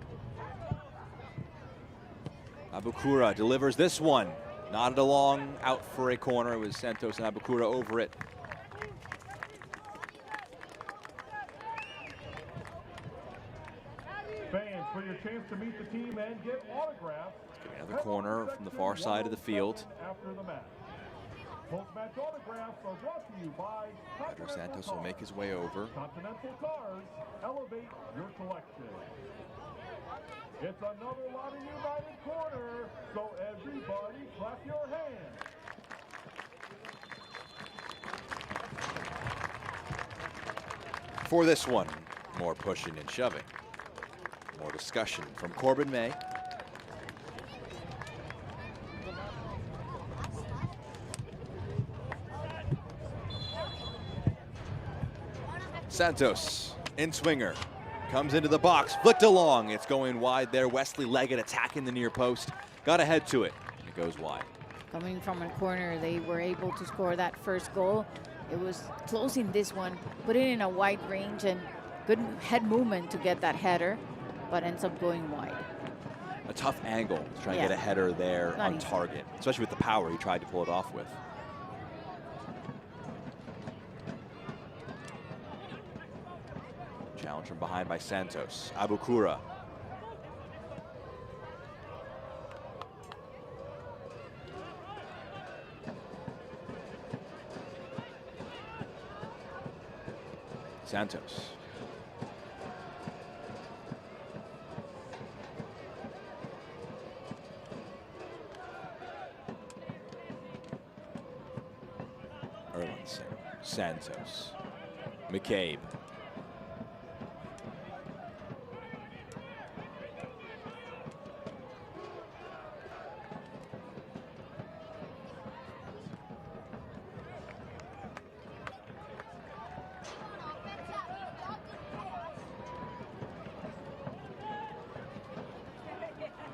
Abukura delivers this one. Nodded along, out for a corner. It was Santos and Abukura over it. Fans, for your chance to meet the team and get autographs. Another corner from the far side of the field. After the match. Post-match autographs are brought to you by Pedro Santos will make his way over. Continental Cars. Elevate your collection. It's another Loudoun United corner, so everybody clap your hands. For this one, more pushing and shoving. More discussion from Corbin May. Santos, in swinger, comes into the box, flicked along. It's going wide there. Wesley Leggett attacking the near post. Got ahead to it, and it goes wide. Coming from a corner, they were able to score that first goal. It was closing this one, put it in a wide range, and good head movement to get that header, but ends up going wide. A tough angle to try and get a header there on target, especially with the power he tried to pull it off with. Challenge from behind by Santos. Abukura. Santos. Erlinson. Santos. McCabe.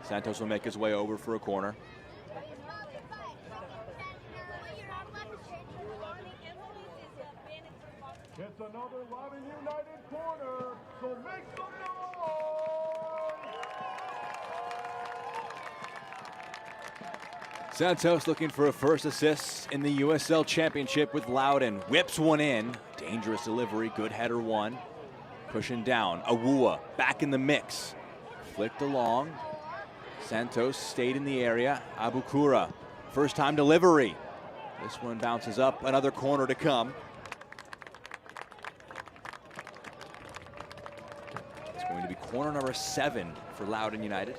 Santos will make his way over for a corner. It's another Loudoun United corner, so make some noise! Santos looking for a first assist in the USL Championship with Loudoun. Whips one in. Dangerous delivery, good header one. Pushing down. Awua back in the mix. Flicked along. Santos stayed in the area. Abukura, first time delivery. This one bounces up, another corner to come. It's going to be corner number 7 for Loudoun United.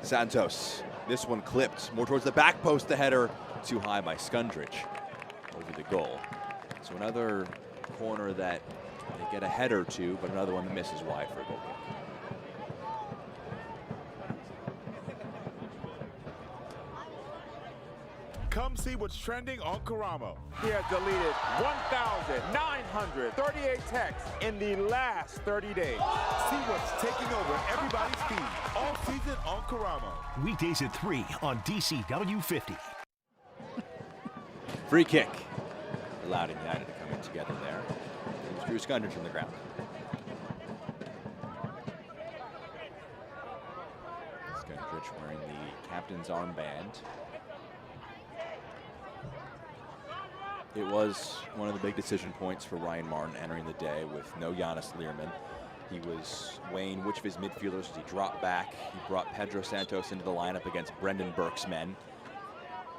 Santos, this one clipped more towards the back post, the header too high by Skundrich over the goal. So another corner that they get a header to, but another one that misses wide for a goal kick. Come see what's trending on Karamo. He has deleted 1,938 texts in the last 30 days. See what's taking over everybody's feed all season on Karamo. Weekdays at 3 on DCW 50. Free kick. Loudoun United coming together there. There's Drew Skundrich on the ground. Skundrich wearing the captain's armband. It was one of the big decision points for Ryan Martin entering the day with no Giannis Learman. He was weighing which of his midfielders he dropped back. He brought Pedro Santos into the lineup against Brendan Burke's men.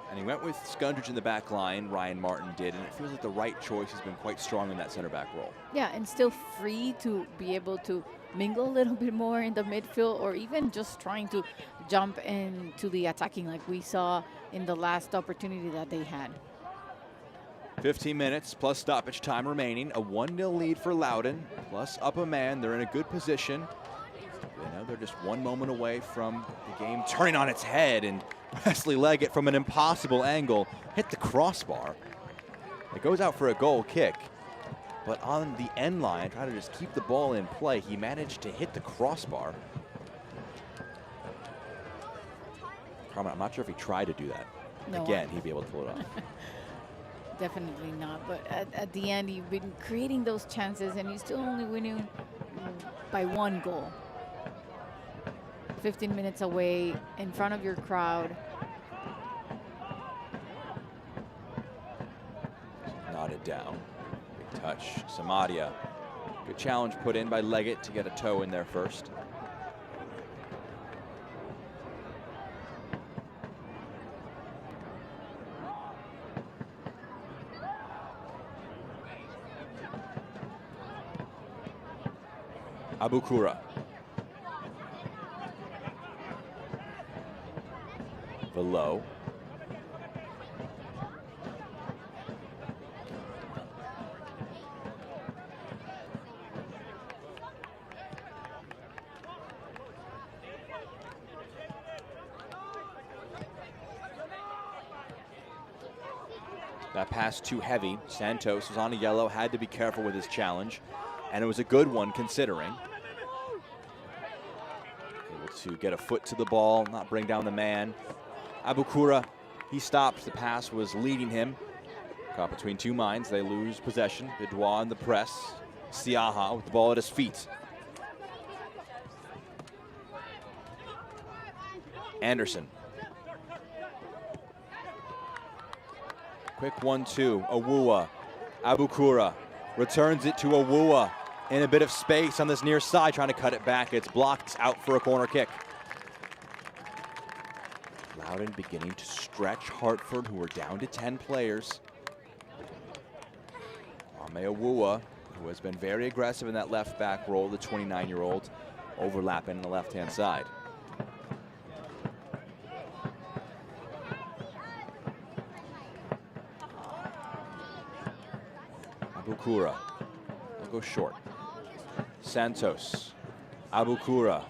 And he went with Skundrich in the back line, Ryan Martin did, and it feels like the right choice. Has been quite strong in that center back role. Yeah, and still free to be able to mingle a little bit more in the midfield, or even just trying to jump into the attacking like we saw in the last opportunity that they had. 15 minutes plus stoppage time remaining. A 1-0 lead for Loudoun, plus up a man. They're in a good position. You know, they're just one moment away from the game turning on its head, and Wesley Leggett from an impossible angle hit the crossbar. It goes out for a goal kick, but on the end line, trying to just keep the ball in play, he managed to hit the crossbar. I'm not sure if he tried to do that. No, Again, he'd be able to pull it off. Definitely not, but at the end, you've been creating those chances, and you're still only winning by 1 goal. 15 minutes away, in front of your crowd. Nodded down. Big touch. Samadia. Good challenge put in by Leggett to get a toe in there first. Abukura. Below. That pass too heavy. Santos was on a yellow, had to be careful with his challenge, and it was a good one considering. Able to get a foot to the ball, not bring down the man. Abukura, he stops. The pass was leading him. Caught between two minds. They lose possession. Bidois in the press. Siaha with the ball at his feet. Anderson. Quick 1-2. Awuah. Abukura returns it to Awuah in a bit of space on this near side, trying to cut it back. It's blocked out for a corner kick. Loudoun beginning to stretch Hartford, who are down to 10 players. Ame Awuah, who has been very aggressive in that left back role, the 29-year-old, overlapping on the left-hand side. Abukura will go short. Santos, Abukura,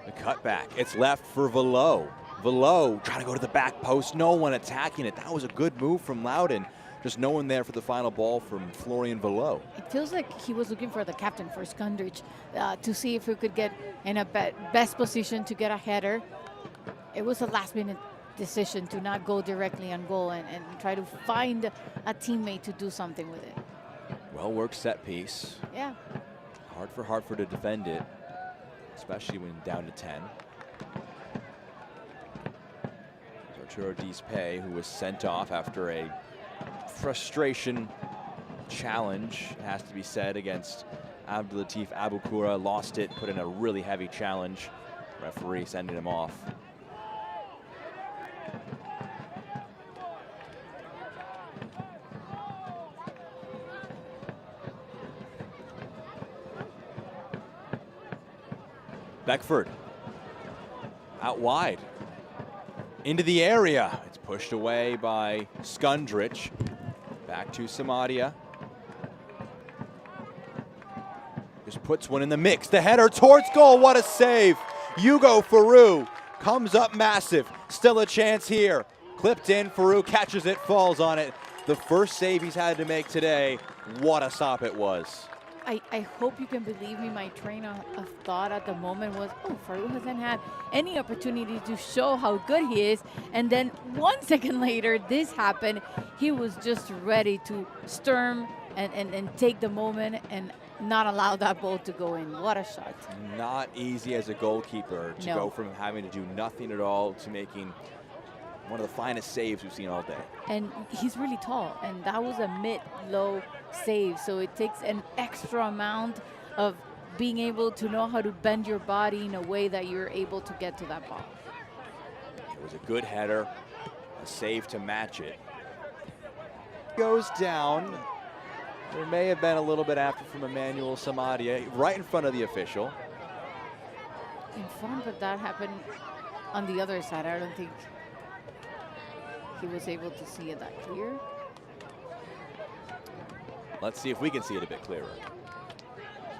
the cutback. It's left for Velo. Velo trying to go to the back post. No one attacking it. That was a good move from Loudoun. Just no one there for the final ball from Florian Velo. It feels like he was looking for the captain, for Skundrich, to see if he could get in a best position to get a header. It was a last-minute decision to not go directly on goal and try to find a teammate to do something with it. Well-worked set piece. Yeah. Hard for Hartford to defend it, especially when down to 10. Arturo Dispe, who was sent off after a frustration challenge, it has to be said, against Abdulatif Abukura lost it, put in a really heavy challenge. Referee sending him off. Beckford out wide into the area. It's pushed away by Skundrich. Back to Samadia. Just puts one in the mix. The header towards goal. What a save. Hugo Faroux comes up massive. Still a chance here. Clipped in. Faroux catches it, falls on it. The first save he's had to make today. What a stop it was. I hope you can believe me. My train of thought at the moment was, oh, Faroux hasn't had any opportunity to show how good he is. And then 1 second later, this happened. He was just ready to storm and take the moment and not allow that ball to go in. What a shot. Not easy as a goalkeeper to go from having to do nothing at all to making one of the finest saves we've seen all day. And he's really tall, and that was a mid-low save, so it takes an extra amount of being able to know how to bend your body in a way that you're able to get to that ball. It was a good header, a save to match it. Goes down. There may have been a little bit after from Emmanuel Samadia, right in front of the official. In front, but that happened on the other side. I don't think he was able to see it that clear. Let's see if we can see it a bit clearer.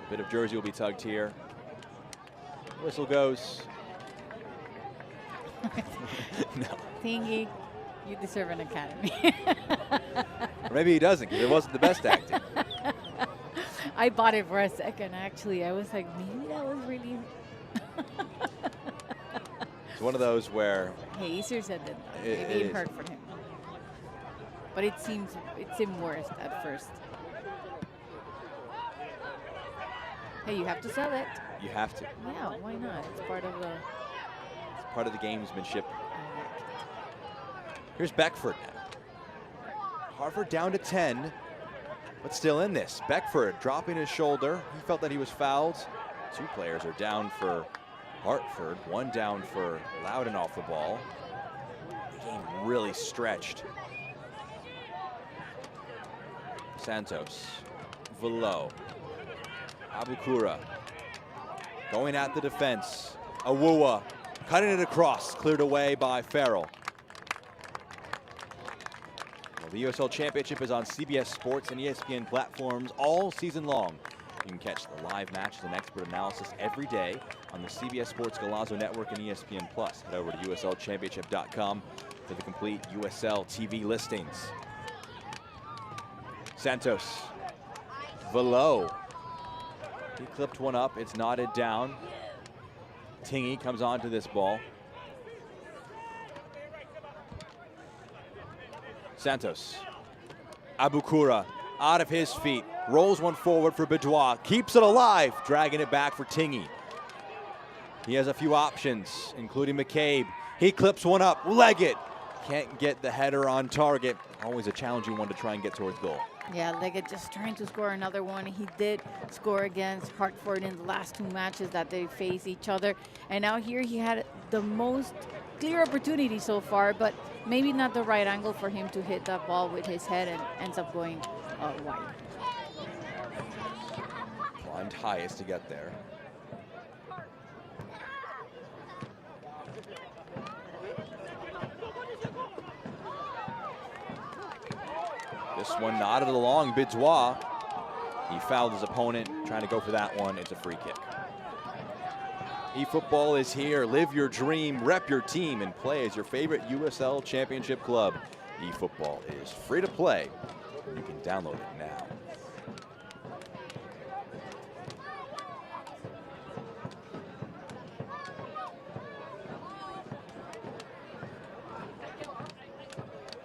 A bit of jersey will be tugged here. Whistle goes. No. Thingy, you deserve an Academy. Or maybe he doesn't, because it wasn't the best acting. I bought it for a second, actually. I was like, maybe that was really... It's one of those where... Hey, Easter said that maybe it hurt for him. But it seemed worse at first. Hey, you have to sell it. You have to. Yeah, why not? It's part of the... It's part of the gamesmanship. Here's Beckford now. Hartford down to 10, but still in this. Beckford dropping his shoulder. He felt that he was fouled. Two players are down for Hartford, one down for Loudoun off the ball. The game really stretched. Santos, Velo, Abukura going at the defense. Awuwa cutting it across, cleared away by Farrell. Well, the USL Championship is on CBS Sports and ESPN platforms all season long. You can catch the live matches and expert analysis every day on the CBS Sports Golazo Network and ESPN Plus. Head over to USLChampionship.com for the complete USL TV listings. Santos, Velo. He clipped one up, it's knotted down. Tingy comes onto this ball. Santos, Abukura out of his feet, rolls one forward for Bedois, keeps it alive, dragging it back for Tingy. He has a few options, including McCabe. He clips one up, Leggett. Can't get the header on target. Always a challenging one to try and get towards goal. Yeah, Leggett just trying to score another one. He did score against Hartford in the last two matches that they faced each other. And now here he had the most clear opportunity so far, but maybe not the right angle for him to hit that ball with his head and ends up going wide. Climbed highest to get there. This one knotted along Bedois. He fouled his opponent, trying to go for that one. It's a free kick. eFootball is here. Live your dream, rep your team, and play as your favorite USL Championship club. eFootball is free to play. You can download it now.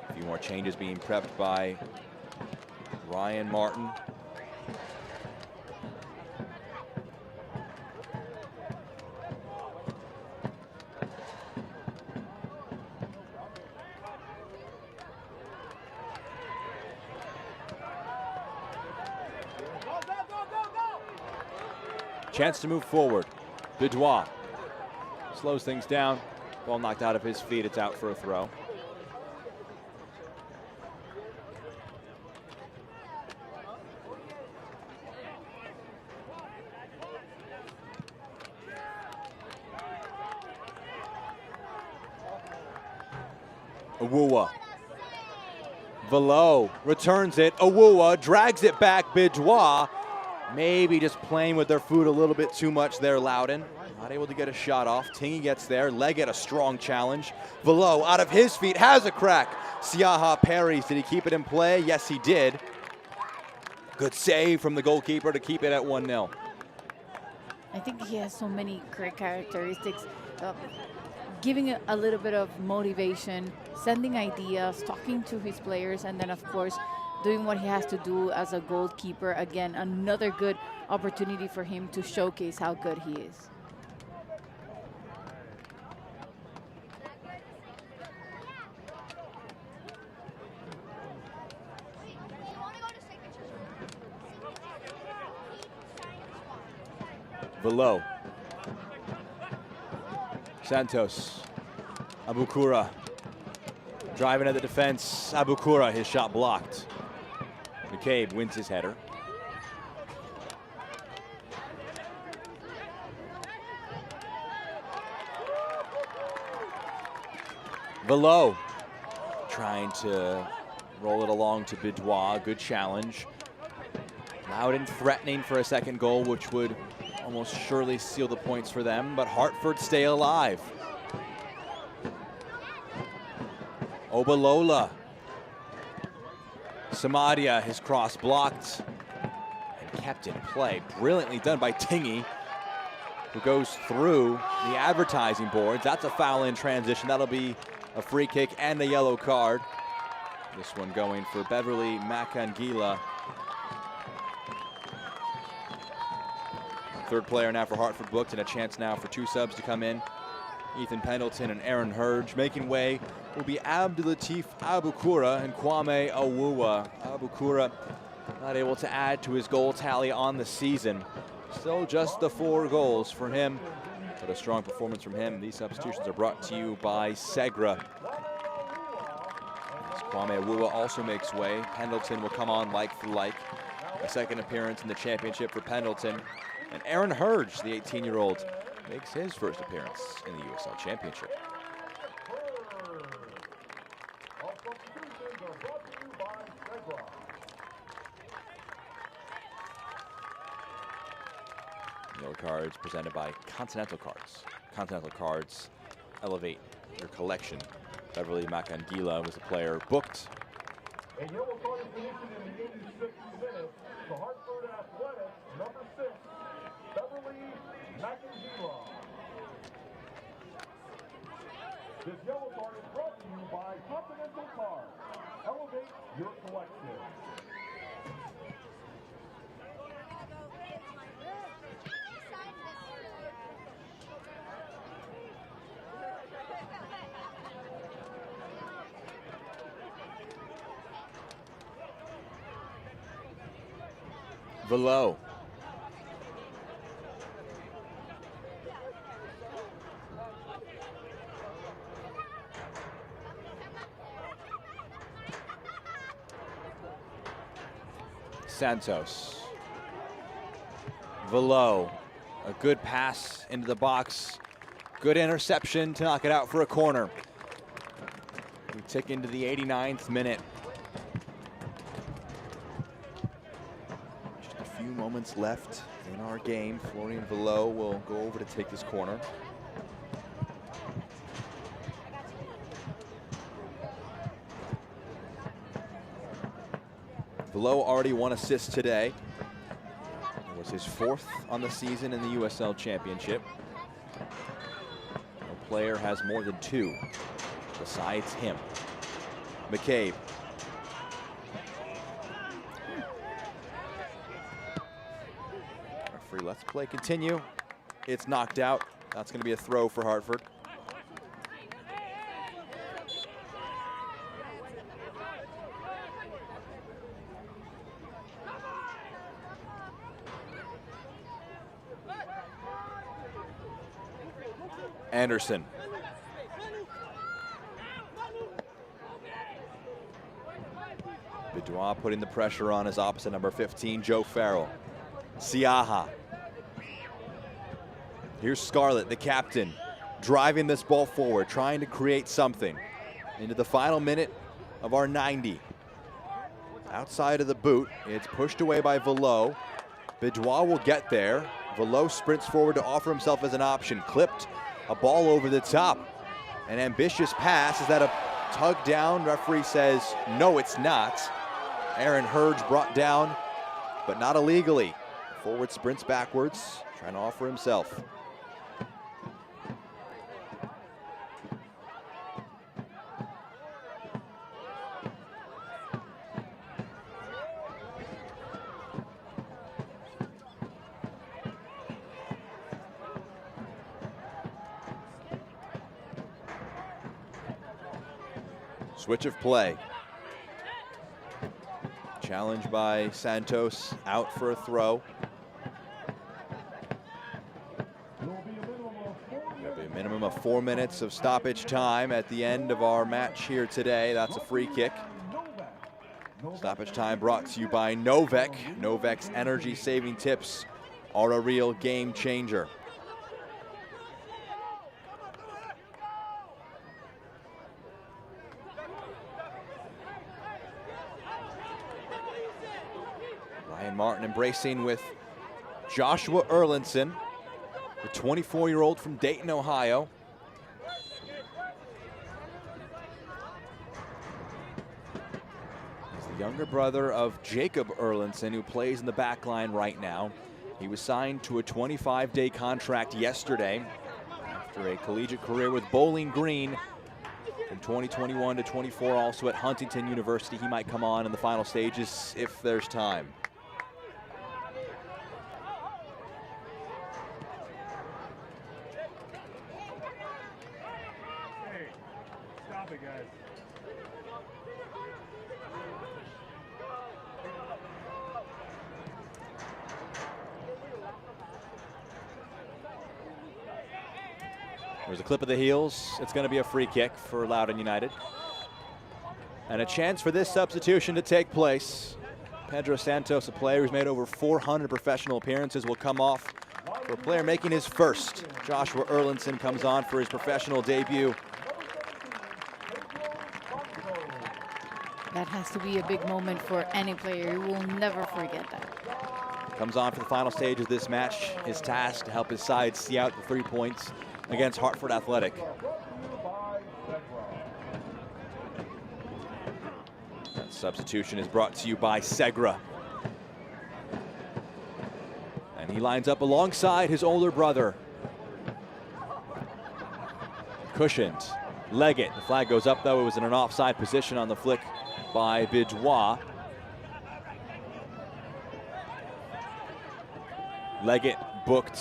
A few more changes being prepped by Ryan Martin. Chance to move forward. Bidois slows things down. Ball knocked out of his feet. It's out for a throw. Awuwa. Velo returns it. Awuwa drags it back. Bidois maybe just playing with their foot a little bit too much there, Loudoun. Not able to get a shot off. Tingy gets there. Leggett a strong challenge. Velo out of his feet has a crack. Siaha parries. Did he keep it in play? Yes, he did. Good save from the goalkeeper to keep it at 1-0. I think he has so many great characteristics. Giving a little bit of motivation, sending ideas, talking to his players, and then, of course, doing what he has to do as a goalkeeper. Again, another good opportunity for him to showcase how good he is. Velo. Santos. Abukura. Driving at the defense. Abukura, his shot blocked. McCabe wins his header. Velo trying to roll it along to Bidois. Good challenge. Loudoun threatening for a second goal, which would almost surely seal the points for them, but Hartford stay alive. Obalola. Samadia, his cross blocked and kept in play. Brilliantly done by Tingy, who goes through the advertising boards. That's a foul in transition. That'll be a free kick and a yellow card. This one going for Beverly Makangila. Third player now for Hartford booked, and a chance now for two subs to come in. Ethan Pendleton and Aaron Hurge. Making way will be Abdulatif Abukura and Kwame Awuwa. Abukura not able to add to his goal tally on the season. Still just the 4 goals for him, but a strong performance from him. These substitutions are brought to you by Segra. As Kwame Awuwa also makes way. Pendleton will come on like for like. A second appearance in the championship for Pendleton. And Aaron Hurge, the 18-year-old, makes his first appearance in the USL Championship. Yellow cards presented by Continental Cards. Continental Cards elevate your collection. Beverly Makangila was the player booked. A yellow card is issued in the 86th minute to Hartford Athletics, number 6, Beverly Makangila. This yellow card is brought to you by Continental Cards. Elevate your collection. Velo. Santos. Velo. A good pass into the box. Good interception to knock it out for a corner. We tick into the 89th minute. Few moments left in our game. Florian Velo will go over to take this corner. Velo already 1 assist today. It was his 4th on the season in the USL Championship. No player has more than 2 besides him. McCabe. Referee lets play continue. It's knocked out. That's going to be a throw for Hartford. Anderson. Bidois putting the pressure on his opposite, number 15, Joe Farrell. Siaha. Here's Scarlett, the captain, driving this ball forward, trying to create something. Into the final minute of our 90. Outside of the boot, it's pushed away by Velo. Bidois will get there. Velo sprints forward to offer himself as an option. Clipped, a ball over the top. An ambitious pass. Is that a tug down? Referee says, no, it's not. Aaron Hurge brought down, but not illegally. Forward sprints backwards, trying to offer himself. Switch of play. Challenge by Santos, out for a throw. There'll be a minimum of 4 minutes of stoppage time at the end of our match here today. That's a free kick. Stoppage time brought to you by Novec. Novec's energy saving tips are a real game changer. Martin embracing with Joshua Erlinson, the 24-year-old from Dayton, Ohio. He's the younger brother of Jacob Erlinson, who plays in the back line right now. He was signed to a 25-day contract yesterday after a collegiate career with Bowling Green from 2021 to 24, also at Huntington University. He might come on in the final stages if there's time. There's a clip of the heels. It's going to be a free kick for Loudoun United. And a chance for this substitution to take place. Pedro Santos, a player who's made over 400 professional appearances, will come off for a player making his first. Joshua Erlinson comes on for his professional debut. That has to be a big moment for any player. You will never forget that. Comes on for the final stage of this match. His task to help his side see out the 3 points against Hartford Athletic. That substitution is brought to you by Segra. And he lines up alongside his older brother. Cushioned. Leggett. The flag goes up, though. It was in an offside position on the flick by Bidois. Leggett booked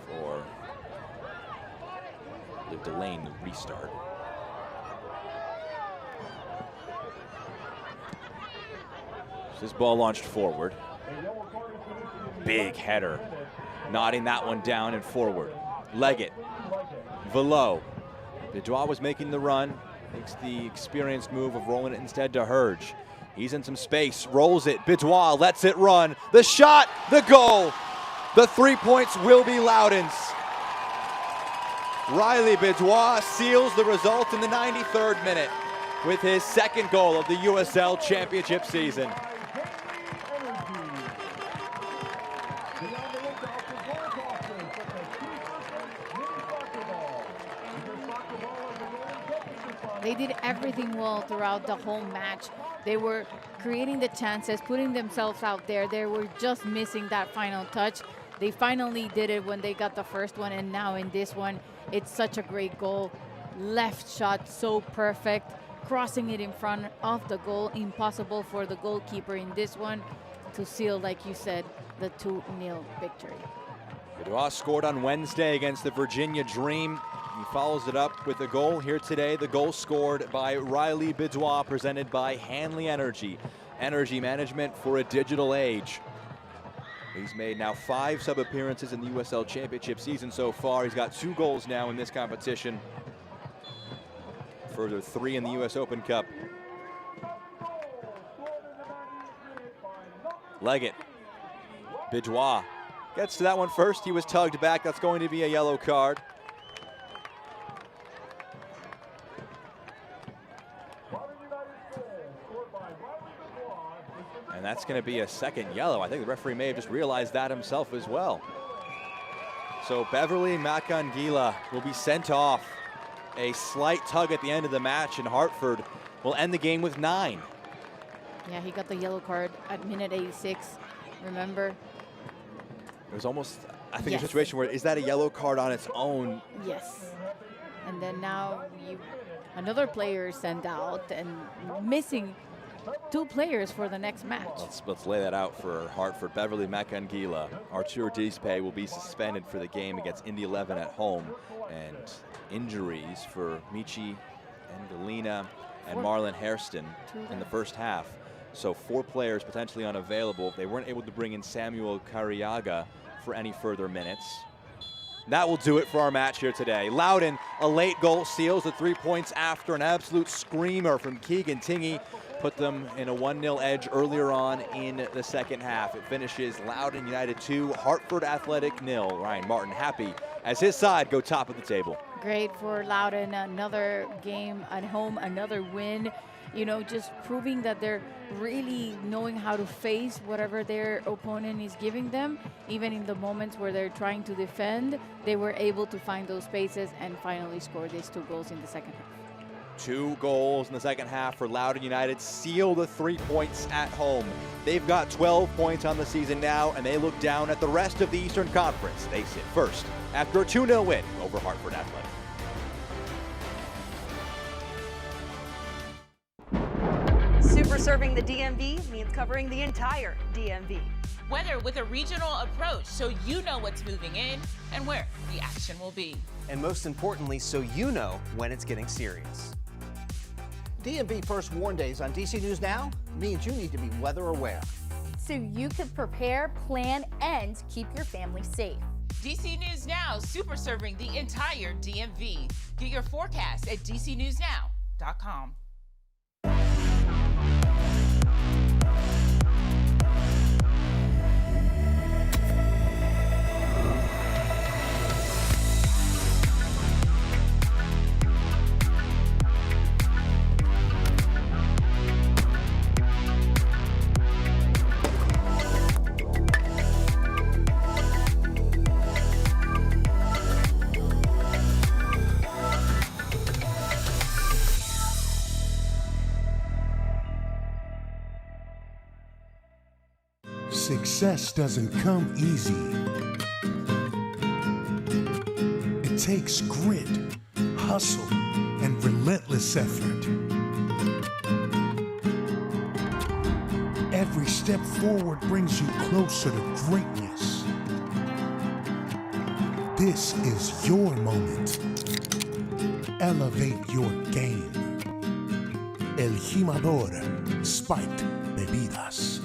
for the delaying the restart. This ball launched forward. Big header. Nodding that one down and forward. Leggett. Velo. Bidois was making the run. Makes the experienced move of rolling it instead to Hurge. He's in some space, rolls it. Bidois lets it run. The shot, the goal. The 3 points will be Loudoun's. Riley Bidois seals the result in the 93rd minute with his second goal of the USL Championship season. They did everything well throughout the whole match. They were creating the chances, putting themselves out there. They were just missing that final touch. They finally did it when they got the first one, and now in this one, it's such a great goal. Left shot, so perfect. Crossing it in front of the goal. Impossible for the goalkeeper in this one to seal, like you said, the 2-0 victory. Bidois scored on Wednesday against the Virginia Dream. He follows it up with a goal here today. The goal scored by Riley Bidois, presented by Hanley Energy. Energy management for a digital age. He's made now 5 sub appearances in the USL Championship season so far. He's got 2 goals now in this competition. Further 3 in the US Open Cup. Leggett. Bidjois gets to that one first. He was tugged back. That's going to be a yellow card. And that's going to be a second yellow. I think the referee may have just realized that himself as well. So Beverly Makangila will be sent off. A slight tug at the end of the match, and Hartford will end the game with 9. Yeah, he got the yellow card at minute 86, remember? It was almost, I think, a situation where, is that a yellow card on its own? Yes. And then now another player sent out and missing 2 players for the next match. Let's lay that out for Hartford. Beverly Makangila, Arturo Dispe will be suspended for the game against Indy 11 at home. And injuries for Michi and Galina and Marlon Hairston in the first half. So 4 players potentially unavailable. They weren't able to bring in Samuel Cariaga for any further minutes. That will do it for our match here today. Loudoun, a late goal, seals the 3 points after an absolute screamer from Keegan Tingy. Put them in a 1-0 edge earlier on in the second half. It finishes Loudoun United 2, Hartford Athletic 0. Ryan Martin happy as his side go top of the table. Great for Loudoun, another game at home, another win. You know, just proving that they're really knowing how to face whatever their opponent is giving them. Even in the moments where they're trying to defend, they were able to find those spaces and finally score these 2 goals in the second half. 2 goals in the second half for Loudoun United, seal the 3 points at home. They've got 12 points on the season now, and they look down at the rest of the Eastern Conference. They sit first after a 2-0 win over Hartford Athletic. Super serving the DMV means covering the entire DMV. Weather with a regional approach, so you know what's moving in and where the action will be. And most importantly, so you know when it's getting serious. DMV First Warn Days on DC News Now means you need to be weather aware. So you can prepare, plan, and keep your family safe. DC News Now, super serving the entire DMV. Get your forecast at dcnewsnow.com. Success doesn't come easy. It takes grit, hustle, and relentless effort. Every step forward brings you closer to greatness. This is your moment. Elevate your game. El Jimador Spiked Bebidas.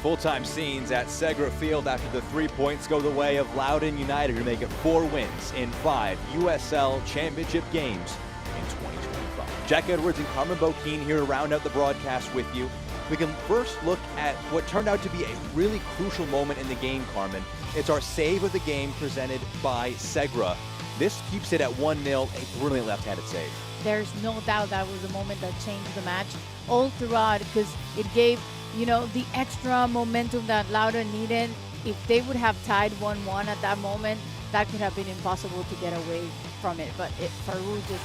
Full-time scenes at Segra Field after the 3 points go the way of Loudoun United, who make it 4 wins in 5 USL Championship games in 2025. Jack Edwards and Carmen Boquin here to round out the broadcast with you. We can first look at what turned out to be a really crucial moment in the game, Carmen. It's our save of the game presented by Segra. This keeps it at 1-0, a brilliant left-handed save. There's no doubt that was the moment that changed the match all throughout, because it gave, you know, the extra momentum that Loudoun needed. If they would have tied 1-1 at that moment, that could have been impossible to get away from it. But Farouk just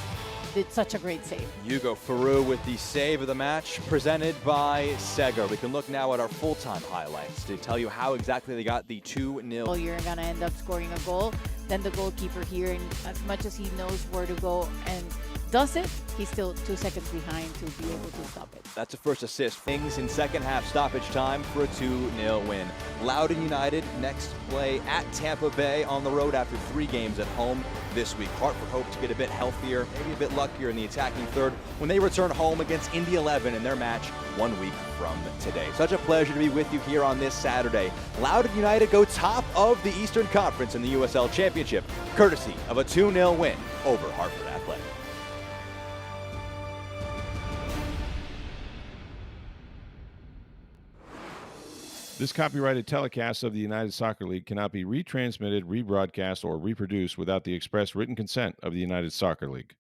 did such a great save. Hugo Farouk with the save of the match presented by Segra. We can look now at our full-time highlights to tell you how exactly they got the 2-0. Well, you're going to end up scoring a goal. Then the goalkeeper here, and as much as he knows where to go and does it, he's still 2 seconds behind to be able to stop it. That's a first assist. Things in second half stoppage time for a 2-0 win. Loudoun United next play at Tampa Bay on the road after 3 games at home this week. Hartford hope to get a bit healthier, maybe a bit luckier in the attacking third when they return home against Indy 11 in their match 1 week from today. Such a pleasure to be with you here on this Saturday. Loudoun United go top of the Eastern Conference in the USL Championship, courtesy of a 2-0 win over Hartford Athletic. This copyrighted telecast of the United Soccer League cannot be retransmitted, rebroadcast, or reproduced without the express written consent of the United Soccer League.